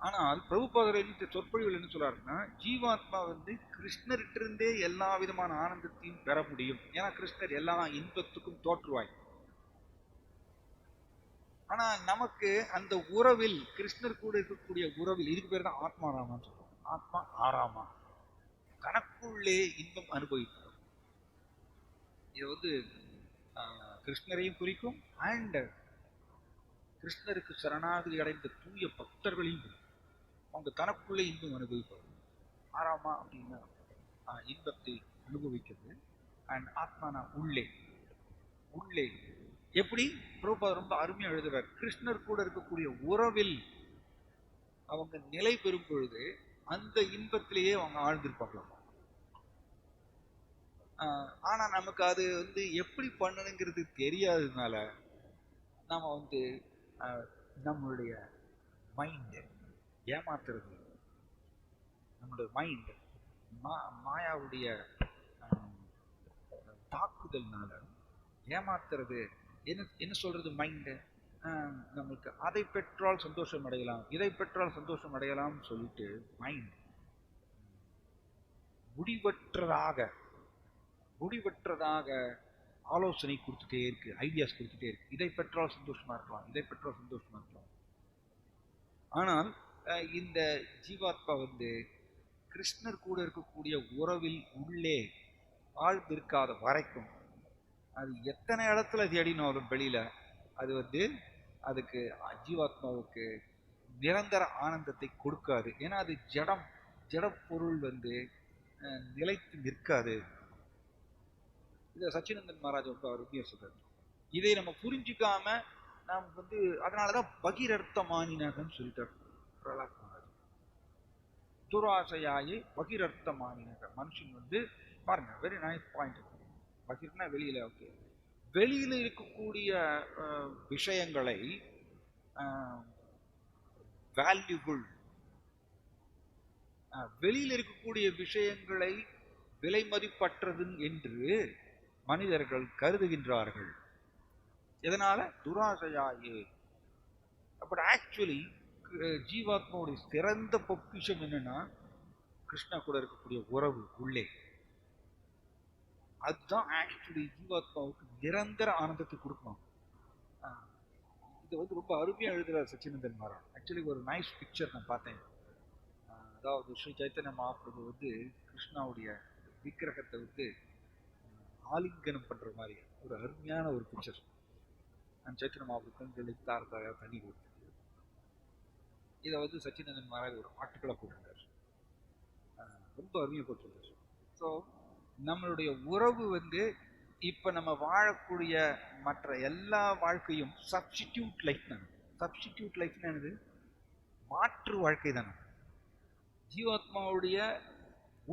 ஆனால் பிரபுபாதர் சொற்பொழிவில் என்ன சொல்றாருன்னா, ஜீவாத்மா வந்து கிருஷ்ணர்கிட்டே எல்லா விதமான ஆனந்தத்தையும் பெற முடியும். ஏன்னா கிருஷ்ணர் எல்லா இன்பத்துக்கும் தோற்றுவாய். ஆனா நமக்கு அந்த உறவில், கிருஷ்ணர் கூட இருக்கக்கூடிய உறவில், இதுக்கு பேர் தான் ஆத்மாராமான்னு சொல்றோம். ஆத்மா ஆராமா, தனக்குள்ளே இன்பம் அனுபவிப்போம். இது வந்து கிருஷ்ணரையும் குறிக்கும், அண்ட் கிருஷ்ணருக்கு சரணாகதி அடைந்த தூய பக்தர்களையும் குறிக்கும். அவங்க தனக்குள்ளே இன்பம் அனுபவிப்பாங்க. ஆராமா அப்படின்னா இன்பத்தை அனுபவிக்கிறது. அண்ட் ஆத்மானா உள்ளே. உள்ளே எப்படி? பிரபுபாதர் ரொம்ப அருமையா எழுதுறார். கிருஷ்ணர் கூட இருக்கக்கூடிய உறவில் அவங்க நிலை பெறும் பொழுது அந்த இன்பத்திலேயே அவங்க ஆழ்ந்திருப்பாங்களாம். ஆனா நமக்கு அது வந்து எப்படி பண்ணணுங்கிறது தெரியாததுனால நாம வந்து நம்மளுடைய மைண்ட் ஏமாத்துறது, நம்மளுடைய மைண்ட் மாயாவுடைய தாக்குதல்னால ஏமாத்துறது. என்ன சொல்றது மைண்டு? நம்மளுக்கு அதை பெற்றால் சந்தோஷம் அடையலாம், இதை பெற்றால் சந்தோஷம் அடையலாம் சொல்லிட்டு மைண்ட் முடிவற்றதாக ஆலோசனை கொடுத்துட்டே இருக்கு, ஐடியாஸ் கொடுத்துட்டே இருக்கு. இதை பெற்றால் சந்தோஷமா இருக்கலாம், இதை பெற்றால் சந்தோஷமா இருக்கலாம். ஆனால் இந்த ஜீவாத்மா வந்து கிருஷ்ணர் கூட இருக்கக்கூடிய உறவில் உள்ளே ஆழ்ந்திருக்காத வரைக்கும் அது எத்தனை இடத்துல தேடினாலும் வெளியில அது வந்து அதுக்கு ஜீவாத்மாவுக்கு நிரந்தர ஆனந்தத்தை கொடுக்காது. ஏன்னா அது ஜடப்பொருள் வந்து நிலைத்து நிற்காது. இதை சச்சினந்தன் மகாராஜ் ரொம்ப அருமையா சொல்றாரு. இதை நம்ம புரிஞ்சுக்காம நாம் வந்து, அதனாலதான் பகிரர்த்த மானினகன்னு சொல்லிட்டார் பிரகலாத் மகாராஜ். துராசையாயி பகிரர்த்த மானினக. மனுஷன் வந்து பாருங்க, வெரி நைஸ் பாயிண்ட். பகிர்னா வெளியில, ஓகே, வெளியில இருக்கக்கூடிய விஷயங்களை வேல்யூபிள், வெளியில் இருக்கக்கூடிய விஷயங்களை விலை மதிப்பற்றது என்று மனிதர்கள் கருதுகின்றார்கள். எதனால? துராசையாயே. பட் ஆக்சுவலி ஜீவாத்மாவுடைய சிறந்த பொக்கிஷம் என்னன்னா கிருஷ்ணா கூட இருக்கக்கூடிய உறவு உள்ளே. அதுதான் ஆக்சுவலி ஜீவாத்மாவுக்கு நிரந்தர ஆனந்தத்தை கொடுக்கணும். இது வந்து ரொம்ப அருமையா எழுதுறாரு சச்சினந்தன் மகாராஜ். ஆக்சுவலி ஒரு நைஸ் பிக்சர் நான் பார்த்தேன். அதாவது ஸ்ரீ சைத்தன்ய மகாபிரபு வந்து கிருஷ்ணாவுடைய விக்கிரகத்தை வந்து ஆலிங்கனம் பண்ற மாதிரி ஒரு அருமையான ஒரு பிக்சர். நான் சைத்தன்ய மகாபிரபு தார தண்ணி கொடுத்து இதை வந்து சச்சினந்தன் மகாராஜ் ஒரு ஆர்டிக்கலா போட்டிருந்தார். ரொம்ப அருமையா போட்டிருந்தார். ஸோ நம்மளுடைய உறவு வந்து இப்ப நம்ம வாழக்கூடிய மற்ற எல்லா வாழ்க்கையும் சப்ஸ்டிடியூட் லைஃப் தானே. சப்ஸ்டிடியூட் லைஃப் என்னது? மாற்று வாழ்க்கை தானே. ஜீவாத்மாவுடைய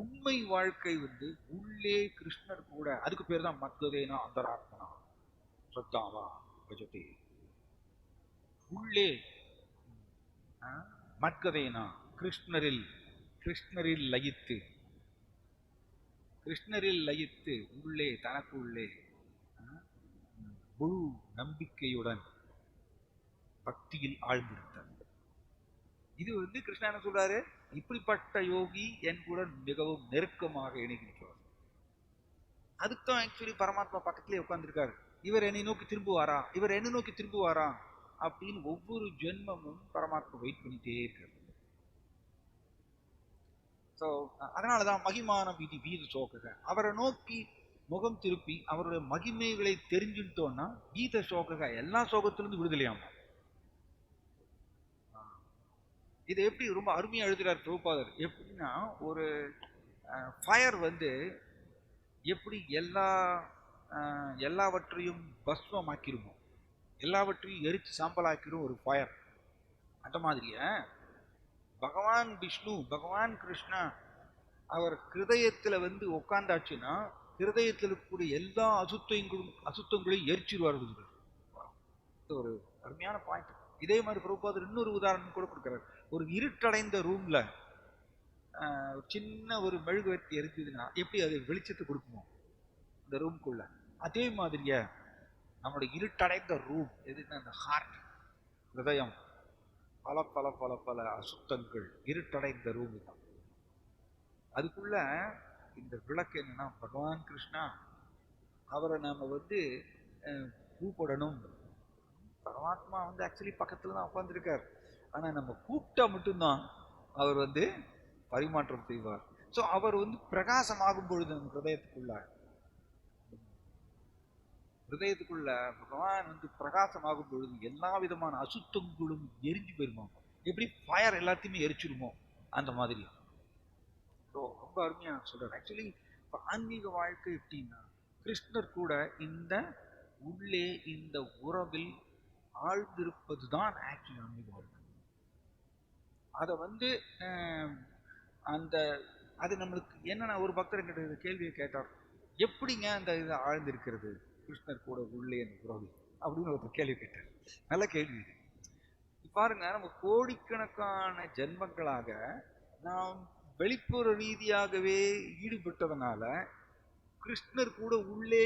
உண்மை வாழ்க்கை வந்து உள்ளே கிருஷ்ணர் கூட. அதுக்கு பேர் தான் மத்கதேனா அந்தராத்மனா சத்தாவா பஜதே. உள்ளே மத்கதேனா கிருஷ்ணரில் லயித்து உள்ளே தனக்குள்ளே முழு நம்பிக்கையுடன் பக்தியில் ஆழ்ந்திருத்தார். இது வந்து கிருஷ்ணா என்ன சொல்றாரு? இப்படிப்பட்ட யோகி என் கூட மிகவும் நெருக்கமாக இணைகின்றார். அதுக்குதான் ஆக்சுவலி பரமாத்மா பக்கத்திலே உட்கார்ந்துருக்காரு. இவர் என்னை நோக்கி திரும்புவாரா அப்படின்னு ஒவ்வொரு ஜென்மமும் பரமாத்மா வெயிட் பண்ணிட்டே இருக்காரு. ஸோ அதனாலதான் மகிமானம் இது வீத சோகக, அவரை நோக்கி முகம் திருப்பி அவருடைய மகிமைகளை தெரிஞ்சுட்டோம்னா கீத சோகக, எல்லா சோகத்திலிருந்து விடுதலையாமா. இதை எப்படி ரொம்ப அருமையா எழுதுறார் பிரபுபாதர். எப்படின்னா, ஒரு ஃபயர் வந்து எப்படி எல்லாவற்றையும் பஸ்வமாக்கிருமோ, எல்லாவற்றையும் எரிச்சு சாம்பலாக்கிரும் ஒரு ஃபயர். அந்த மாதிரிய பகவான் விஷ்ணு, பகவான் கிருஷ்ணா அவர் ஹிருதயத்துல வந்து உட்காந்தாச்சுன்னா ஹிருதயத்தில் இருக்கக்கூடிய எல்லா அசுத்தங்களையும் எரிச்சிருவார்கள். ஒரு அருமையான பாயிண்ட். இதே மாதிரி பிரபுபாதர் இன்னொரு உதாரணம் கூட கொடுக்கிறார். ஒரு இருட்டடைந்த ரூம்ல சின்ன ஒரு மெழுகுவர்த்தி எரிஞ்சதுன்னா எப்படி அது வெளிச்சத்தை கொடுக்குமோ இந்த ரூம்குள்ள, அதே மாதிரியே நம்மளுடைய இருட்டடைந்த ரூம் எதுன்னா அந்த ஹார்ட், ஹிருதயம், பல பல பல பல அசுத்தங்கள் இருட்டடைந்த ரூம் தான். அதுக்குள்ள இந்த விளக்கு என்னன்னா பகவான் கிருஷ்ணா, அவரை நாம வந்து கூப்பிடணும். பரமாத்மா வந்து ஆக்சுவலி பக்கத்துல தான் உட்காந்துருக்கார். ஆனா நம்ம கூப்பிட்டா மட்டும்தான் அவர் வந்து பரிமாற்றம் செய்வார். ஸோ அவர் வந்து பிரகாசமாகும் பொழுது நம்ம ஹிருதயத்துக்குள்ள பகவான் வந்து பிரகாசமாகும் பொழுது எல்லா விதமான அசுத்தங்களும் எரிஞ்சு போயிருமோ, எப்படி ஃபயர் எல்லாத்தையுமே எரிச்சிருமோ அந்த மாதிரி. ஸோ ரொம்ப அருமையா சொல்றாரு. ஆக்சுவலி இப்போ ஆன்மீக வாழ்க்கை எப்படின்னா, கிருஷ்ணர் கூட இந்த உள்ளே இந்த உறவில் ஆழ்ந்திருப்பது தான் ஆக்சுவலி ஆன்மீக வாழ்க்கை. அதை வந்து அந்த அது நம்மளுக்கு என்னன்னா, ஒரு பக்தர் என்கிட்ட கேள்வியை கேட்டார், எப்படிங்க அந்த இது ஆழ்ந்திருக்கிறது கிருஷ்ணர் கூட உள்ளே அந்த உறவு அப்படின்னு ஒரு கேள்வி கேட்டார். நல்ல கேள்வி இது. பாருங்க, நம்ம கோடிக்கணக்கான ஜென்மங்களாக நாம் வெளிப்புற ரீதியாகவே ஈடுபட்டதனால கிருஷ்ணர் கூட உள்ளே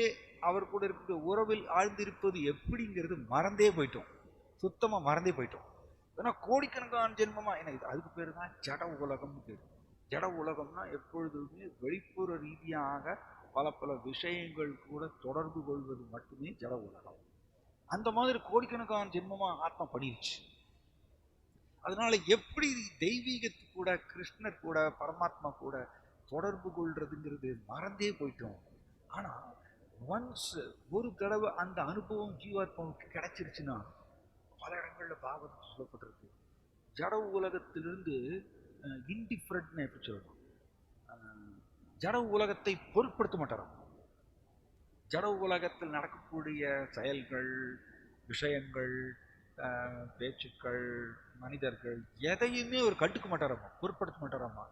அவர் கூட இருக்கிற உறவில் ஆழ்ந்திருப்பது எப்படிங்கிறது மறந்தே போயிட்டோம். சுத்தமா மறந்தே போயிட்டோம். ஏன்னா கோடிக்கணக்கான ஜென்மமா என்ன இது, அதுக்கு பேரு தான் ஜட உலகம்னு பேரு. ஜட உலகம்னா எப்பொழுதுமே வெளிப்புற ரீதியாக பல பல விஷயங்கள் கூட தொடர்பு கொள்வது மட்டுமே ஜட உலகம். அந்த மாதிரி கோடிக்கணக்கான ஜென்மமா ஆத்மா பண்ணிருச்சு. அதனால எப்படி தெய்வீகத்து கூட கிருஷ்ணர் கூட பரமாத்மா கூட தொடர்பு கொள்றதுங்கிறது மறந்தே போயிட்டோம். ஆனா ஒன்ஸ் ஒரு தடவை அந்த அனுபவம் ஜீவாத்மாவுக்கு கிடைச்சிருச்சுன்னா, பல இடங்கள்ல பாகவதம் சொல்லப்பட்டிருக்கு, ஜட உலகத்திலிருந்து இன்டிஃபரண்ட் எப்படி சொல்லணும், ஜட உலகத்தை பொருட்படுத்த மாட்டாராம். ஜட உலகத்தில் நடக்கக்கூடிய செயல்கள், விஷயங்கள், பேச்சுக்கள், மனிதர்கள் எதையுமே அவர் கண்டுக்க மாட்டாராமா, பொருட்படுத்த மாட்டாராமா.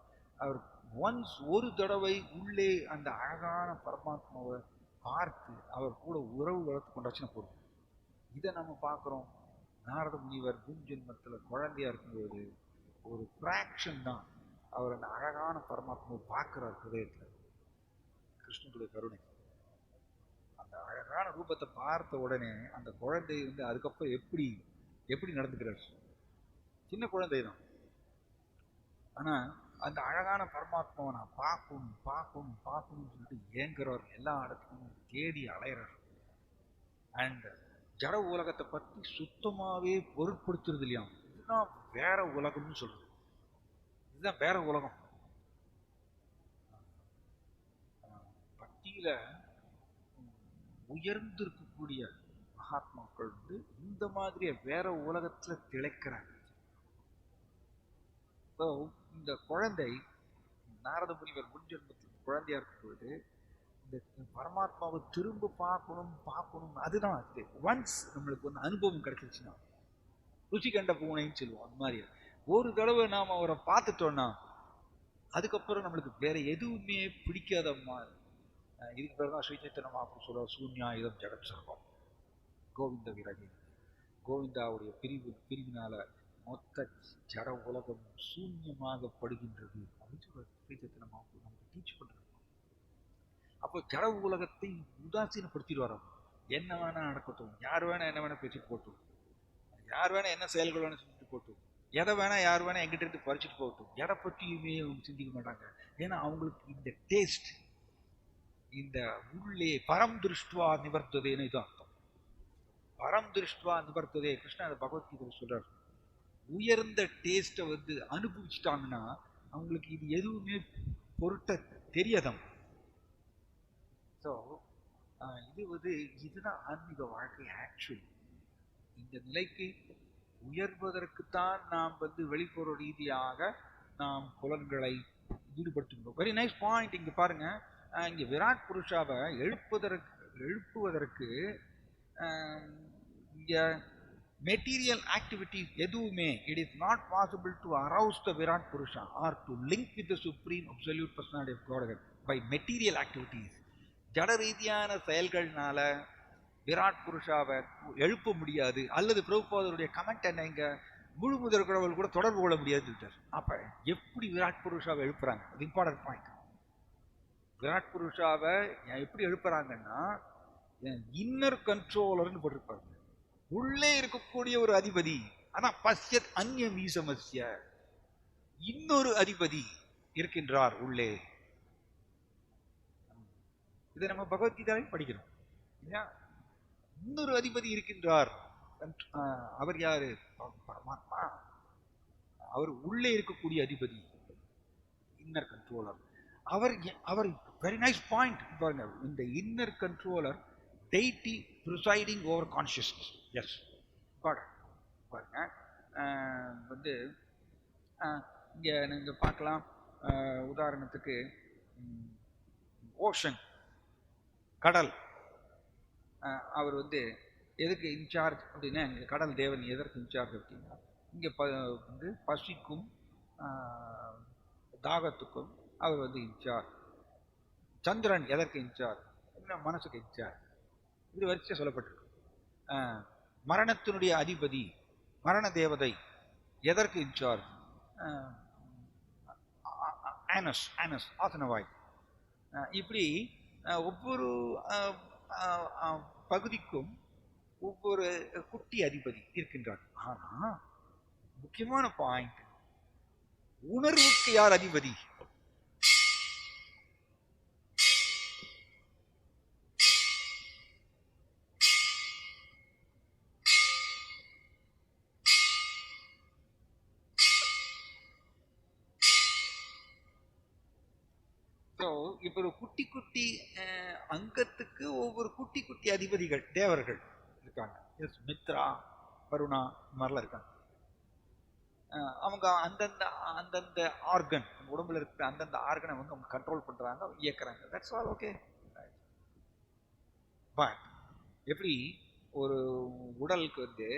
அவர் ஒன்ஸ் ஒரு தடவை உள்ளே அந்த அழகான பரமாத்மாவை பார்த்து அவர் கூட உறவு வளர்த்து கொண்டாச்சுன்னா போதும். இதை நம்ம பார்க்குறோம். நாரத முனிவர் பூம் ஜென்மத்தில் குழந்தையா இருக்கும்போது ஒரு ஃப்ராக்ஷன் தான் அவர் அந்த அழகான பரமாத்மாவை பார்க்கிறார் ஹிருதயத்தில். கிருஷ்ணனுடைய கருணை, அந்த அழகான ரூபத்தை பார்த்த உடனே அந்த குழந்தை வந்து அதுக்கப்புறம் எப்படி எப்படி நடந்துக்கிறார். சின்ன குழந்தை தான், ஆனா அந்த அழகான பரமாத்மாவை நான் பார்க்கணும் பார்க்கணும் பார்க்கணும்னு சொல்லிட்டு ஏங்குறார். எல்லா இடத்துக்கும் தேடி அலையிறார். அண்ட் ஜட உலகத்தை பத்தி சுத்தமாவே பொருட்படுத்துறது இல்லையா. இதுதான் வேற உலகம்னு சொல்றது. இதுதான் வேற உலகம். பக்தியில உயர்ந்து இருக்கக்கூடிய மகாத்மாக்கள் வந்து இந்த மாதிரி வேற உலகத்துல திளைக்கிறாங்க. இந்த குழந்தை நாரத முனிவர் முன்ஜென்மத்தில் குழந்தையா இருக்கும்போது இந்த பரமாத்மாவை திரும்ப பார்க்கணும் பார்க்கணும், அதுதான் அது. ஒன்ஸ் நம்மளுக்கு வந்து அனுபவம் கிடைச்சிருச்சுன்னா, ருச்சி கண்ட பூனைன்னு சொல்லுவோம். அந்த மாதிரி ஒரு தடவை நாம் அவரை பார்த்துட்டோம்னா அதுக்கப்புறம் நம்மளுக்கு வேற எதுவுமே பிடிக்காதம்மா. இதுக்கு பேர் தான் ஸ்ரீ சைத்தன்ய மகாபிரபு சொல்ற சூன்யாயுதம் ஜெகத் சர்வம். கோவிந்த விரகி, கோவிந்தாவுடைய பிரிவினால மொத்த ஜட உலகம் சூன்யமாகப்படுகின்றது அப்படின்னு சொல்ற ஸ்ரீ சைத்தன்ய மகாபிரபு நமக்கு டீச் பண்றாங்க. அப்போ ஜட உலகத்தை உதாசீனப்படுத்திடுவார். என்ன வேணா நடக்கட்டும், யார் வேணா என்ன வேணா பேசிட்டு போட்டும், யார் வேணா என்ன செயல்கள் வேணா செஞ்சுட்டு போட்டும், எதை வேணா யார் வேணா எங்கிட்ட இருந்து பறிச்சுட்டு போகட்டும், எதை பற்றியுமே அவங்க சிந்திக்க மாட்டாங்க. ஏன்னா அவங்களுக்கு இந்த டேஸ்ட், இந்த உள்ளே பரம் திருஷ்டுவா நிவர்த்ததேன்னு இது அர்த்தம். பரம் திருஷ்டுவா நிவர்த்ததே, கிருஷ்ணா அந்த பகவத்கீதை சொல்றாரு. உயர்ந்த டேஸ்ட்டை வந்து அனுபவிச்சுட்டாங்கன்னா அவங்களுக்கு இது எதுவுமே பொருட்ட தெரியாதம். ஸோ இதுதான் ஆன்மீக வாழ்க்கை. ஆக்சுவலி இந்த நிலைக்கு உயர்வதற்குத்தான் நாம் வெளிப்புற ரீதியாக நாம் புலன்களை ஈடுபடுத்துகிறோம். Very nice point. இங்க பாருங்க, இங்க விராட் புருஷாவை எழுப்புவதற்கு இங்க மெட்டீரியல் ஆக்டிவிட்டிஸ் எதுவுமே, it is not possible to arouse the virat purusha or to link with the supreme absolute personality of God by material activities. ஜட ரீதியான செயல்கள்னால விராட் புருஷாவை எழுப்ப முடியாது. அல்லது பிரபுபாதருடைய கமெண்ட் என்ன, இங்க முழு முதல் கடவுள் கூட தொடர்பு கொள்ள முடியாது. அப்ப எப்படி விராட் புருஷாவை எழுப்புறாங்க? அது இம்பார்ட்டன்ட் பாயிண்ட். விராட் புருஷாவை எப்படி எழுப்புறாங்கன்னா, இன்னர் கண்ட்ரோலர்னு போட்டிருப்பாங்க. உள்ளே இருக்கக்கூடிய ஒரு அதிபதி. ஆனா பஷ்யத் அந்நிய மீசமஸ்ய, இன்னொரு அதிபதி இருக்கின்றார் உள்ளே. இதை நம்ம பகவத்கீதாவையும் படிக்கிறோம் இல்லையா? இன்னொரு அதிபதி இருக்கின்றார். அவர் யாரு? பரமாத்மா. அவர் உள்ளே இருக்கக்கூடிய அதிபதி, இன்னர் கண்ட்ரோலர். அவர் வெரி நைஸ் பாயிண்ட் பாருங்க. இந்த inner controller deity presiding over consciousness. Yes, God. பாருங்க, இங்க நீங்க பார்க்கலாம். உதாரணத்துக்கு ஓஷன், கடல். அவர் எதுக்கு இன்சார்ஜ் அப்படின்னா, இங்க கடல் தேவன் எதற்கு இன்சார்ஜ் அப்படின்னா, இங்க பசிக்கும் தாகத்துக்கும் அவர் இன்சார்ஜ். சந்திரன் எதற்கு இன்சார்ஜ்? மனசுக்கு இன்சார்ஜ். இது வரிசையா சொல்லப்பட்டிருக்கு. மரணத்தினுடைய அதிபதி, மரண தேவதை எதற்கு இன்சார்ஜ்? ஆசனவாய். இப்படி ஒவ்வொரு பகுதிக்கும் ஒவ்வொரு குட்டி அதிபதி இருக்கின்றார். ஆனா முக்கியமான பாயிண்ட், உணர்வுக்கு யார் அதிபதி? இப்ப ஒரு குட்டி குட்டி அங்கத்துக்கு ஒவ்வொரு குட்டி குட்டி அதிபதிகள், தேவர்கள் இருக்காங்க. மித்ரா, வருணா, இந்த மாதிரிலாம் இருக்காங்க. அவங்க அந்தந்த ஆர்கன், உடம்புல இருக்கிற அந்தந்த ஆர்கனை அவங்க கண்ட்ரோல் பண்றாங்க, இயக்குறாங்க. That's all. ஓகே. பட் எப்படி ஒரு உடலுக்கு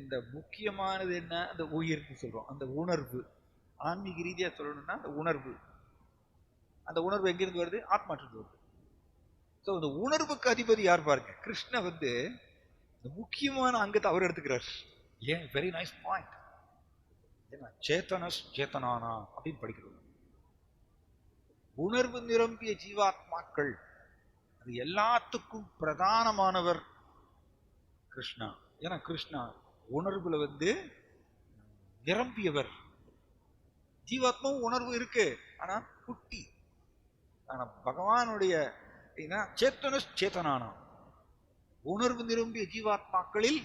இந்த முக்கியமானது என்ன? அந்த உயிர்னு சொல்றோம். அந்த உணர்வு, ஆன்மீக ரீதியா சொல்லணும்னா அந்த உணர்வு. அந்த உணர்வு எங்கிருந்து வருது? ஆத்மாட்டிலிருந்து வருது. ஸோ இந்த உணர்வுக்கு அதிபதி யார் பாருங்க. கிருஷ்ண இந்த முக்கியமான அங்கத்தை அவர் எடுத்துக்கிறார். ஏன்? Very nice point. ஏன்னா சேத்தனஸ் சேத்தனானா அப்படின்னு படிக்கிறோம். உணர்வு நிரம்பிய ஜீவாத்மாக்கள், அது எல்லாத்துக்கும் பிரதானமானவர் கிருஷ்ணா. ஏன்னா கிருஷ்ணா உணர்வுல நிரம்பியவர். ஜீவாத்மாவும் உணர்வு இருக்கு, ஆனா குட்டி. ஆனா பகவானுடைய சேத்தனானா, உணர்வு நிரம்பிய ஜீவாத்மாக்களில்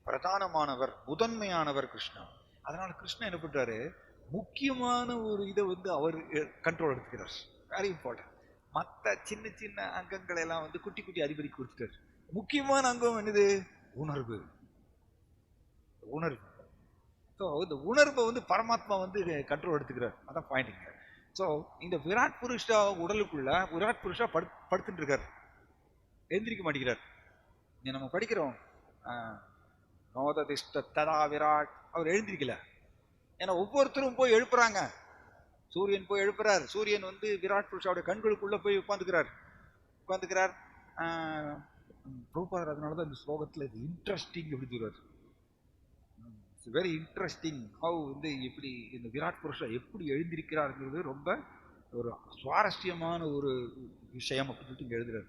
பிரதானமானவர், முதன்மையானவர் கிருஷ்ணா. அதனால கிருஷ்ணா என்ன பண்றாரு? முக்கியமான ஒரு இதை அவர் கண்ட்ரோல் எடுத்துக்கிறார். Very important. மற்ற சின்ன சின்ன அங்கங்களை எல்லாம் குட்டி குட்டி அதிபதி கொடுத்துட்டார். முக்கியமான அங்கம் என்னது? உணர்வு. உணர்வு. ஸோ இந்த உணர்வை பரமாத்மா கண்ட்ரோல் எடுத்துக்கிறார். அதான் பாயிண்டிங்க. ஸோ இந்த விராட் புருஷா உடலுக்குள்ள விராட் புருஷா படுத்துட்டு இருக்கார், எந்திரிக்க மாட்டேங்கிறார். நம்ம படிக்கிறோம், ததா விராட். அவர் எழுந்திருக்கல. ஏன்னா ஒவ்வொருத்தரும் போய் எழுப்புறாங்க. சூரியன் போய் எழுப்புறார். சூரியன் விராட் புருஷாவுடைய கண்களுக்குள்ள போய் உட்காந்துக்கிறார். பிரபுபாதர் அதனாலதான் இந்த ஸ்லோகத்துல இது இன்ட்ரெஸ்டிங் எப்படி சொல்றாரு. வெரி இன்ட்ரெஸ்டிங் ஹவு எப்படி இந்த விராட் புருஷா எப்படி எழுந்திருக்கிறாருங்கிறது ரொம்ப ஒரு சுவாரஸ்யமான ஒரு விஷயம் அப்படின்னு சொல்லிட்டு இங்க எழுதுறாரு.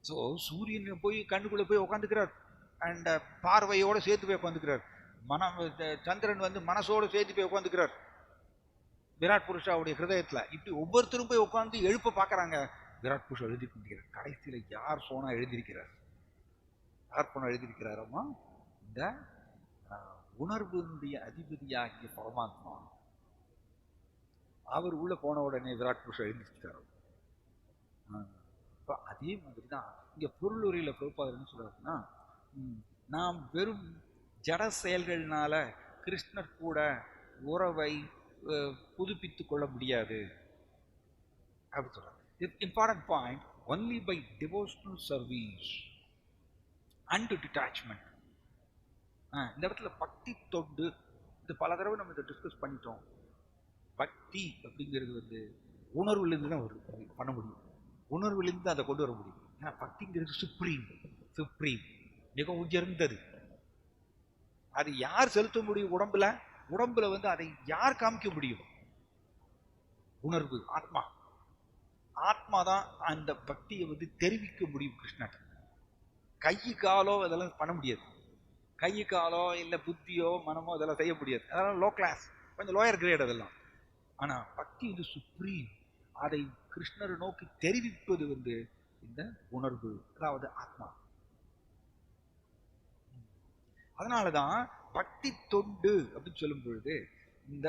ஸோ சூரியன் போய் கண்ணுக்குள்ள போய் உட்காந்துக்கிறார். அண்ட் பார்வையோட சேர்த்து போய் உட்காந்துக்கிறார். சந்திரன் மனசோட சேர்த்து போய் உட்காந்துக்கிறார் விராட் புருஷாவுடைய ஹிருதயத்துல. இப்படி ஒவ்வொருத்தரும் போய் உட்காந்து எழுப்ப பாக்குறாங்க. விராட் புருஷா எழுதி கொண்டிருக்கிறார். கடைசியில யார் போனா எழுதியிருக்கிறார்? யார் போனா எழுதியிருக்கிறாரம்மா? இந்த உணர்வுடைய அதிபதியாகிய பரமாத்மா. அவர் உள்ள போன உடனே விராட் புருஷர் எழுந்திருச்சார். அதே மாதிரி தான் இங்க பொருளுரையில பிரபுபாதர் என்ன சொல்றாருன்னா, நாம் வெறும் ஜட செயல்கள்னால கிருஷ்ணர் கூட உறவை புதுப்பித்துக் கொள்ள முடியாது அப்படி சொல்றாரு. Important point, only by devotional service and detachment. இந்த இடத்துல பக்தி தொண்டு, இது பல தடவை நம்ம இதை டிஸ்கஸ் பண்ணிட்டோம். பக்தி அப்படிங்கிறது வந்து உணர்வுலேருந்து தான் பண்ண முடியும், உணர்வுலேருந்து அதை கொண்டு வர முடியும். ஏன்னா பக்திங்கிறது சுப்ரீம் மிக உயர்ந்தது. அது யார் செலுத்த முடியும்? உடம்புல வந்து அதை யார் காமிக்க முடியும்? உணர்வு, ஆத்மா தான் அந்த பக்தியை வந்து தெரிவிக்க முடியும் கிருஷ்ணன். கை காலோ இதெல்லாம் பண்ண முடியாது. கை காலோ இல்லை புத்தியோ மனமோ இதெல்லாம் செய்ய முடியாது. அதெல்லாம் லோ கிளாஸ், கொஞ்சம் லோயர் கிரேட் அதெல்லாம். ஆனா பக்தி வந்து சுப்ரீம். அதை கிருஷ்ணரை நோக்கி தெரிவிப்பது வந்து இந்த உணர்வு, அதாவது ஆத்மா. அதனாலதான் பக்தி தொண்டு அப்படின்னு சொல்லும் பொழுது இந்த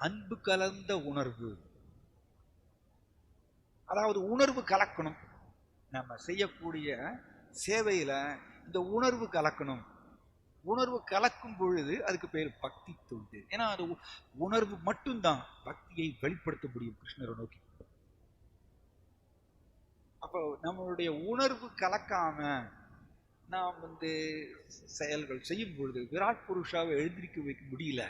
அன்பு கலந்த உணர்வு, அதாவது உணர்வு கலக்கணும். நம்ம செய்யக்கூடிய சேவையில இந்த உணர்வு கலக்கணும். உணர்வு கலக்கும் பொழுது அதுக்கு பேர் பக்தி தொண்டு. ஏன்னா அது உணர்வு மட்டும்தான் பக்தியை வெளிப்படுத்த முடியும் கிருஷ்ணரை நோக்கி. அப்போ நம்மளுடைய உணர்வு கலக்காம நாம் வந்து செயல்கள் செய்யும் பொழுது விராட் புருஷாவை எழுந்திருக்க வைக்க முடியல.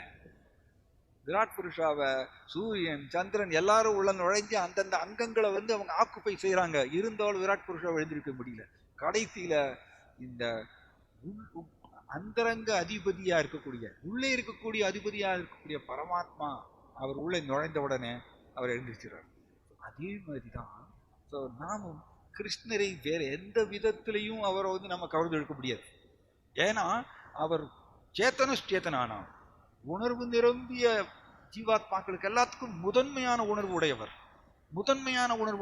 விராட் புருஷாவை சூரியன் சந்திரன் எல்லாரும் உள்ள நுழைஞ்சு அந்தந்த அங்கங்களை வந்து அவங்க ஆக்குப்பை செய்யறாங்க, இருந்தாலும் விராட் புருஷாவை எழுந்திருக்க முடியல. கடைசியில இந்த அந்தரங்க அதிபதியா இருக்கக்கூடிய, உள்ளே இருக்கக்கூடிய அதிபதியா இருக்கக்கூடிய பரமாத்மா அவர் உள்ளே நுழைந்த உடனே அவர் எழுந்திருக்கிறார். அதே மாதிரிதான் நாமும் கிருஷ்ணரை வேற எந்த விதத்திலையும் அவரை வந்து நம்ம கவர்ந்து எடுக்க முடியாது. ஏன்னா அவர் சேத்தனானா உணர்வு நிரம்பிய ஜீவாத்மாக்களுக்கு எல்லாத்துக்கும் முதன்மையான உணர்வு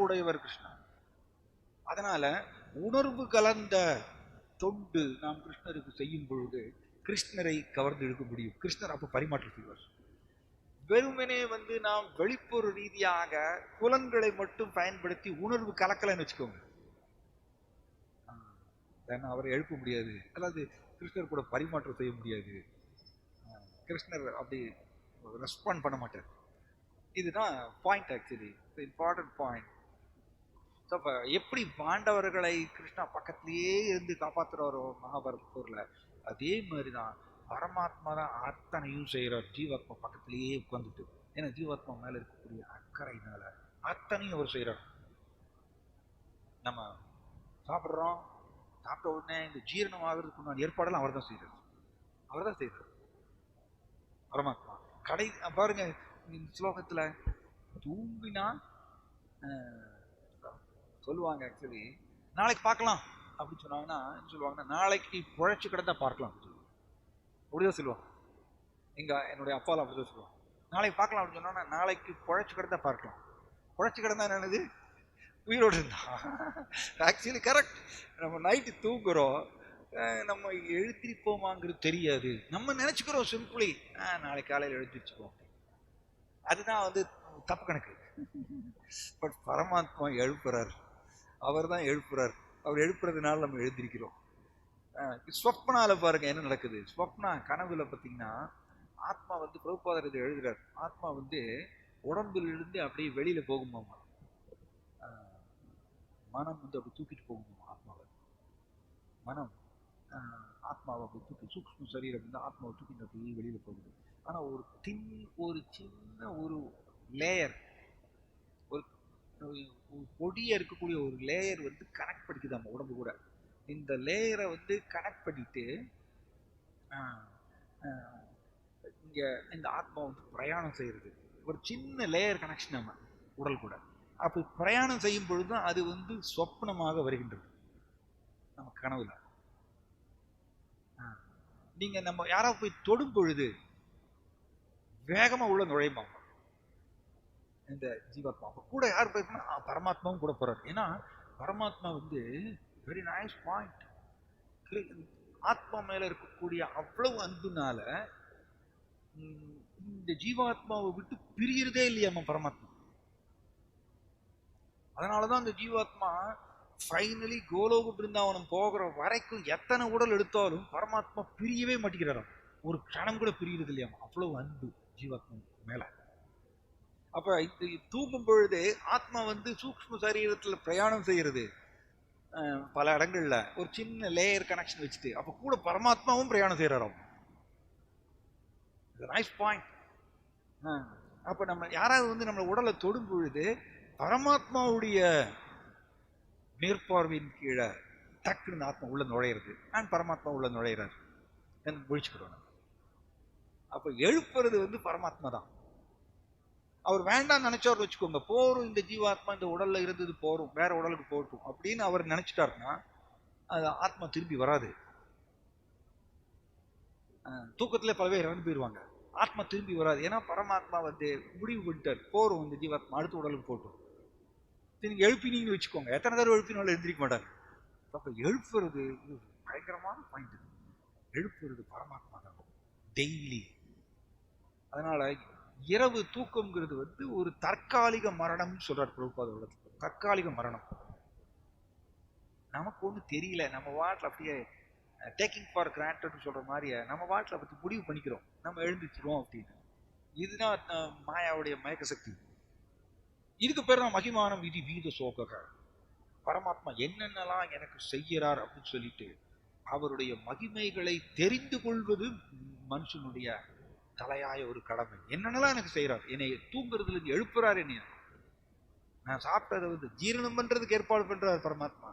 உடையவர் கிருஷ்ணன். அதனால உணர்வு கலந்த தொண்டு நாம் கிருஷ்ணருக்கு செய்யும் பொழுது கிருஷ்ணரை கவர்ந்து எடுக்க முடியும். கிருஷ்ணர் அப்ப பரிமாற்றம் செய்வார். வெறுமனே வந்து நாம் வெளிப்புற ரீதியாக புலன்களை மட்டும் பயன்படுத்தி உணர்வு கலக்கலன்னு வச்சுக்கோங்க, அவரை எழுப்ப முடியாது. அதாவது கிருஷ்ணர் கூட பரிமாற்றம் செய்ய முடியாது. கிருஷ்ணர் அப்படி ரெஸ்பாண்ட் பண்ண மாட்டார். இதுதான் பாயிண்ட், ஆக்சுவலி இம்பார்ட்டன்ட் பாயிண்ட். எப்படி பாண்டவர்களை கிருஷ்ணா பக்கத்திலேயே இருந்து காப்பாற்றுறாரோ மகாபாரத போர்ல, அதே மாதிரிதான் பரமாத்மா தான் அத்தனையும் செய்யறார் ஜீவாத்மா பக்கத்திலேயே உட்கார்ந்துட்டு. ஏன்னா ஜீவாத்மா மேல இருக்கக்கூடிய அக்கறையினால அத்தனையும் அவர் செய்யறார். நம்ம சாப்பிட்றோம், சாப்பிட்ட உடனே இந்த ஜீரணம் ஆகிறதுக்கு முன்னாடி ஏற்பாடெல்லாம் அவர் தான் செய்யறாரு பரமாத்மா. பாருங்க இந்த ஸ்லோகத்துல தூங்கினா சொல்லுவாங்க, ஆக்சுவலி நாளைக்கு பார்க்கலாம் அப்படின்னு சொன்னாங்கன்னா சொல்லுவாங்கன்னா நாளைக்கு புழைச்சு கிடந்தா பார்க்கலாம் அப்படிதான் சொல்லுவாங்க. என்னுடைய அப்பாலாம் அப்படிதான் சொல்லுவாங்க. நாளைக்கு பார்க்கலாம் அப்படின்னு சொன்னா நாளைக்கு புழைச்சு கிடந்தா பார்க்கலாம். புழைச்சு கிடந்தா என்னது? உயிரோடு இருந்தா. Actually correct. நம்ம நைட்டு தூங்குறோம், நம்ம எழுந்திருப்போமாங்கிறது தெரியாது. நம்ம நினைச்சுக்கிறோம் சிம்பிளி நாளைக்கு காலையில் எழுந்திரிச்சுப்போம். அதுதான் வந்து தப்பு கணக்கு. பட் பரமாத்மா எழுப்புறார், அவர் தான் எழுப்புறார். அவர் எழுப்புறதுனால நம்ம எழுந்திருக்கிறோம். ஸ்வப்னால பாருங்க என்ன நடக்குது. ஸ்வப்னா கனவுல பார்த்தீங்கன்னா ஆத்மா வந்து பிரபுபாதர் இதை எழுதுறார். ஆத்மா வந்து உடம்பிலிருந்து அப்படியே வெளியில போகுமாமா. மனம் வந்து அப்படி தூக்கிட்டு போகுமாமா ஆத்மாவை. மனம் ஆத்மாவை அப்படி தூக்கி, சூக்ஷ்ம சரீரம் வந்து ஆத்மாவை தூக்கிட்டு அப்படியே வெளியில போகுது. ஆனா ஒரு சின்ன ஒரு லேயர், ஒரு பொடியா இருக்கக்கூடிய ஒரு லேயர் வந்து கனெக்ட் பண்ணிக்குது நம்ம உடம்பு கூட. இந்த லேயரை வந்து கனெக்ட் பண்ணிட்டு இங்க இந்த ஆத்மா வந்து பிரயாணம் செய்யறது ஒரு சின்ன லேயர் கனெக்ஷன் நம்ம உடல் கூட. அப்படி பிரயாணம் செய்யும் பொழுதுதான் அது வந்து சொப்னமாக வருகின்றது நம்ம கனவுல. நீங்க நம்ம யாராவது போய் தொடும் பொழுது வேகமா உள்ள நுழையுமா இந்த ஜீவாத்மா. கூட யார் போயிருக்கா? பரமாத்மாவும் கூட போறாரு. ஏன்னா பரமாத்மா வந்து வெரி நைஸ் பாயிண்ட். ஆத்மா மேல இருக்கக்கூடிய அவ்வளவு அன்புனால இந்த ஜீவாத்மாவை விட்டு பிரியறதே இல்லையாமா பரமாத்மா. அதனாலதான் அந்த ஜீவாத்மா ஃபைனலி கோலோக பிருந்தாவனம் போகிற வரைக்கும் எத்தனை உடல் எடுத்தாலும் பரமாத்மா பிரியவே மாட்டேங்கிறாராம். ஒரு கணம் கூட பிரியறது இல்லையாமா, அவ்வளவு அன்பு ஜீவாத்மா மேல. அப்ப இது தூங்கும் பொழுது ஆத்மா சூக்ஷ்ம சரீரத்துல பிரயாணம் செய்யறது பல இடங்கள்ல ஒரு சின்ன லேயர் கனெக்ஷன் வச்சுட்டு, அப்ப கூட பரமாத்மாவும் பிரயாணம் செய்யறாராம். Nice point. அப்ப நம்ம யாராவது நம்ம உடலை தொடும் பொழுது பரமாத்மாவுடைய மேற்பார்வையின் கீழே டக்குன்னு ஆத்மா உள்ள நுழையிறது, நான் பரமாத்மா உள்ள நுழையிறாரு ஒழிச்சுக்கிறோம். அப்ப எழுப்புறது பரமாத்மா தான். அவர் வேண்டாம் நினைச்சார் வச்சுக்கோங்க, போரும் இந்த ஜீவாத்மா இந்த உடல்ல இருந்தது போரும், வேற உடலுக்கு போட்டும் அப்படின்னு அவர் நினைச்சிட்டாருன்னா அது ஆத்மா திரும்பி வராது. தூக்கத்துல பல பேர் இறந்து போயிடுவாங்க, ஆத்மா திரும்பி வராது. ஏன்னா பரமாத்மா முடிவு பண்ணிட்டார், போரும் இந்த ஜீவாத்மா அடுத்த உடலுக்கு போட்டும். நீங்க எழுப்பினீங்கன்னு வச்சுக்கோங்க, எத்தனை தடவை எழுப்பினாலும் எழுந்திரிக்க மாட்டார். அப்ப எழுப்புறது பயங்கரமான பாயிண்ட். எழுப்புறது பரமாத்மா தான் டெய்லி. அதனால இரவு தூக்கம்ங்கிறது ஒரு தற்காலிக மரணம் சொல்றார் பிரபுபாத. தற்காலிக மரணம். நமக்கு ஒண்ணு தெரியல, நம்ம வாட்டில் அப்படியே டேக்கிங் ஃபார் கிராண்டட் சொல்ற மாதிரியே நம்ம வாட்டில் பத்தி முடிவு பண்ணிக்கிறோம், நம்ம எழுந்திருச்சிருவோம் அப்படின்னு. இதுதான் மாயாவுடைய மயக்க சக்தி. இதுக்கு பேர் தான் மகிமானம் விதி வீத சோக. பரமாத்மா என்னென்னலாம் எனக்கு செய்கிறார் அப்படின்னு சொல்லிட்டு அவருடைய மகிமைகளை தெரிந்து கொள்வது மனுஷனுடைய தலையாய ஒரு கடமை. என்னென்னலாம் எனக்கு செய்யறார், என்னை தூங்குறதுல இருந்து எழுப்புறார், என்னைய நான் சாப்பிட்டதை ஜீரணம் பண்றதுக்கு ஏற்பாடு பண்றார் பரமாத்மா.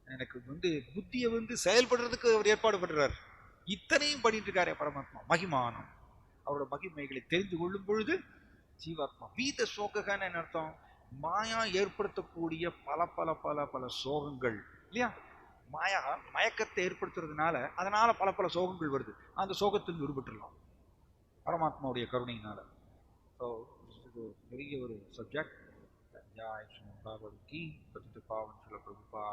எனக்கு புத்தியை செயல்படுறதுக்கு அவர் ஏற்பாடு பண்றார். இத்தனையும் பண்ணிட்டு இருக்காரு பரமாத்மா. மகிமானம், அவரோட மகிமைகளை தெரிந்து கொள்ளும் பொழுது ஜீவாத்மா வீத சோகன்னு என்ன அர்த்தம்? மாயா ஏற்படுத்தக்கூடிய பல பல பல பல சோகங்கள் இல்லையா? மாயா மயக்கத்தை ஏற்படுத்துறதுனால அதனால பல பல சோகங்கள் வருது. அந்த சோகத்தில் விடுபட்டுடலாம் பரமாத்மாவுடைய கருணையினால. ஸோ இது பெரிய ஒரு சப்ஜெக்ட். ஜாய் ஸ்ரீ பாகவத் கீ பதித்த பாவன் சில பிரபுபா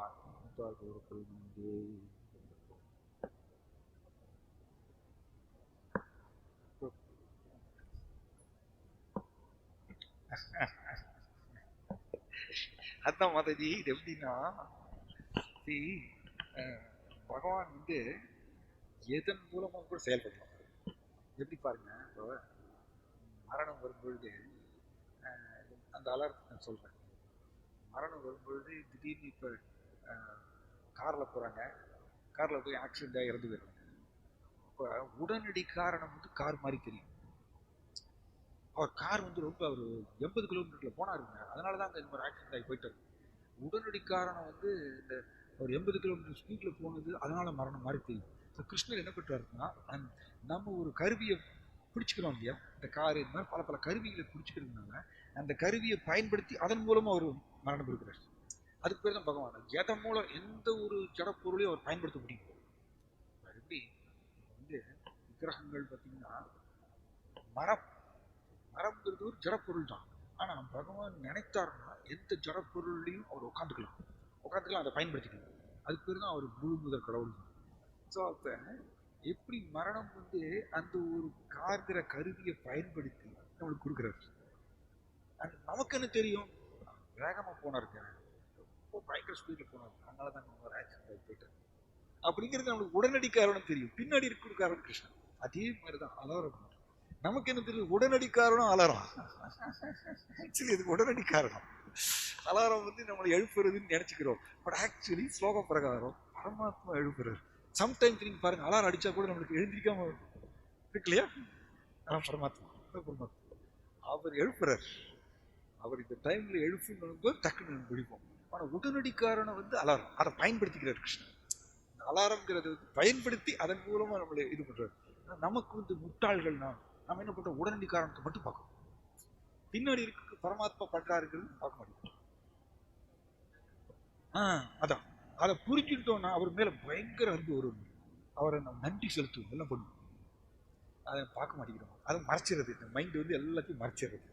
அதான் மாதாஜி. இது எப்படின்னா, பகவான் எதன் மூலமா கூட செயல்படலாம். எப்படி பாருங்க, இப்போ மரணம் வரும்பொழுது அந்த அலர்ட் நான் சொல்றேன். மரணம் வரும்பொழுது திடீர்னு இப்போ கார்ல போறாங்க, கார்ல போய் ஆக்சிடென்ட் ஆகி இறந்து போயிடுறாங்க. இப்போ உடனடி காரணம் கார் மாதிரி தெரியும். அவர் கார் ரொம்ப அவர் 80 கிலோமீட்டர்ல போனாருங்க, அதனாலதான் இந்த மாதிரி ஆக்சிடென்ட் ஆகி போயிட்டாரு. உடனடி காரணம் இந்த ஒரு 80 கிலோமீட்டர் ஸ்பீட்ல போனது, அதனால மரணம் மாதிரி தெரியும். கிருஷ்ணர் என்ன பண்றாருன்னா, நம்ம ஒரு கருவியை பிடிச்சிக்கிறோம் இல்லையா, இந்த காரு இந்த மாதிரி பல பல கருவிகளை பிடிச்சிக்கிறதுனால அந்த கருவியை பயன்படுத்தி அதன் மூலமா அவர் மரணம் இருக்கிறார். அதுக்கு பேர் தான் பகவான். எதன் மூலம் எந்த ஒரு ஜட பொருளையும் அவர் பயன்படுத்த முடியும். எப்படி விக்கிரகங்கள் பார்த்தீங்கன்னா, மரம்ங்கிறது ஒரு ஜடப்பொருள் தான். ஆனா பகவான் நினைத்தாருன்னா எந்த ஜடப்பொருளையும் அவர் உட்காந்துக்கலாம், அதை பயன்படுத்திக்கலாம். அதுக்கு பேர் தான் அவர் முழு முதல் கடவுள். ஸோ அப்ப எப்படி மரணம் அந்த ஒரு கார்கிற கருவியை பயன்படுத்தி நம்மளுக்கு கொடுக்குறாரு. நமக்கு என்ன தெரியும், வேகமா போனாருங்க, ரொம்ப பயங்கர ஸ்பீட்ல போனாரு, அதனாலதான் நம்ம ஆக்சிடென்ட் ஆகி போயிட்டாரு அப்படிங்கிறது நம்மளுக்கு உடனடி காரணம் தெரியும். பின்னாடி இருக்கிற காரணம் கிருஷ்ணன். அதே மாதிரிதான் அலாரம். நமக்கு என்ன தெரியும், உடனடி காரணம் அலாரம். ஆக்சுவலி இதுக்கு உடனடி காரணம் அலாரம் நம்மளை எழுப்புறதுன்னு நினைச்சுக்கிறோம். பட் ஆக்சுவலி ஸ்லோக பிரகாரம் பரமாத்மா எழுப்புறாரு. சம்டைம்ஸ் நீங்க பாருங்க, அலாரம் அடிச்சா கூட நம்மளுக்கு எழுந்திரிக்காம இருக்கு இல்லையா? அதான் பரமாத்மா அவர் எழுப்புறார். அவர் இந்த டைம்ல எழுப்புன்னு டக்குன்னு பிடிப்போம். ஆனா உடனடி காரணம் அலாரம். அதை பயன்படுத்திக்கிறார் கிருஷ்ணன். அலாரம்ங்கிறது பயன்படுத்தி அதன் மூலமா நம்மளை இது பண்றாரு. நமக்கு முட்டாள்கள் நம்ம என்ன பண்றோம், உடனடி காரணத்தை மட்டும் பார்க்கணும், பின்னாடி இருக்கு பரமாத்மா பண்றாருங்கிறது பார்க்க மாட்டோம். அதான் அதை புரிஞ்சுக்கிட்டோம்னா அவர் மேல பயங்கர அன்பு வரும். அவரை நம்ம நன்றி செலுத்துவோம், எல்லாம் பண்ணுவோம். அதை பார்க்க மாட்டேங்கிறோம், அதை மறைச்சிடுறது. இந்த மைண்ட் எல்லாத்தையும் மறைச்சிடுறது.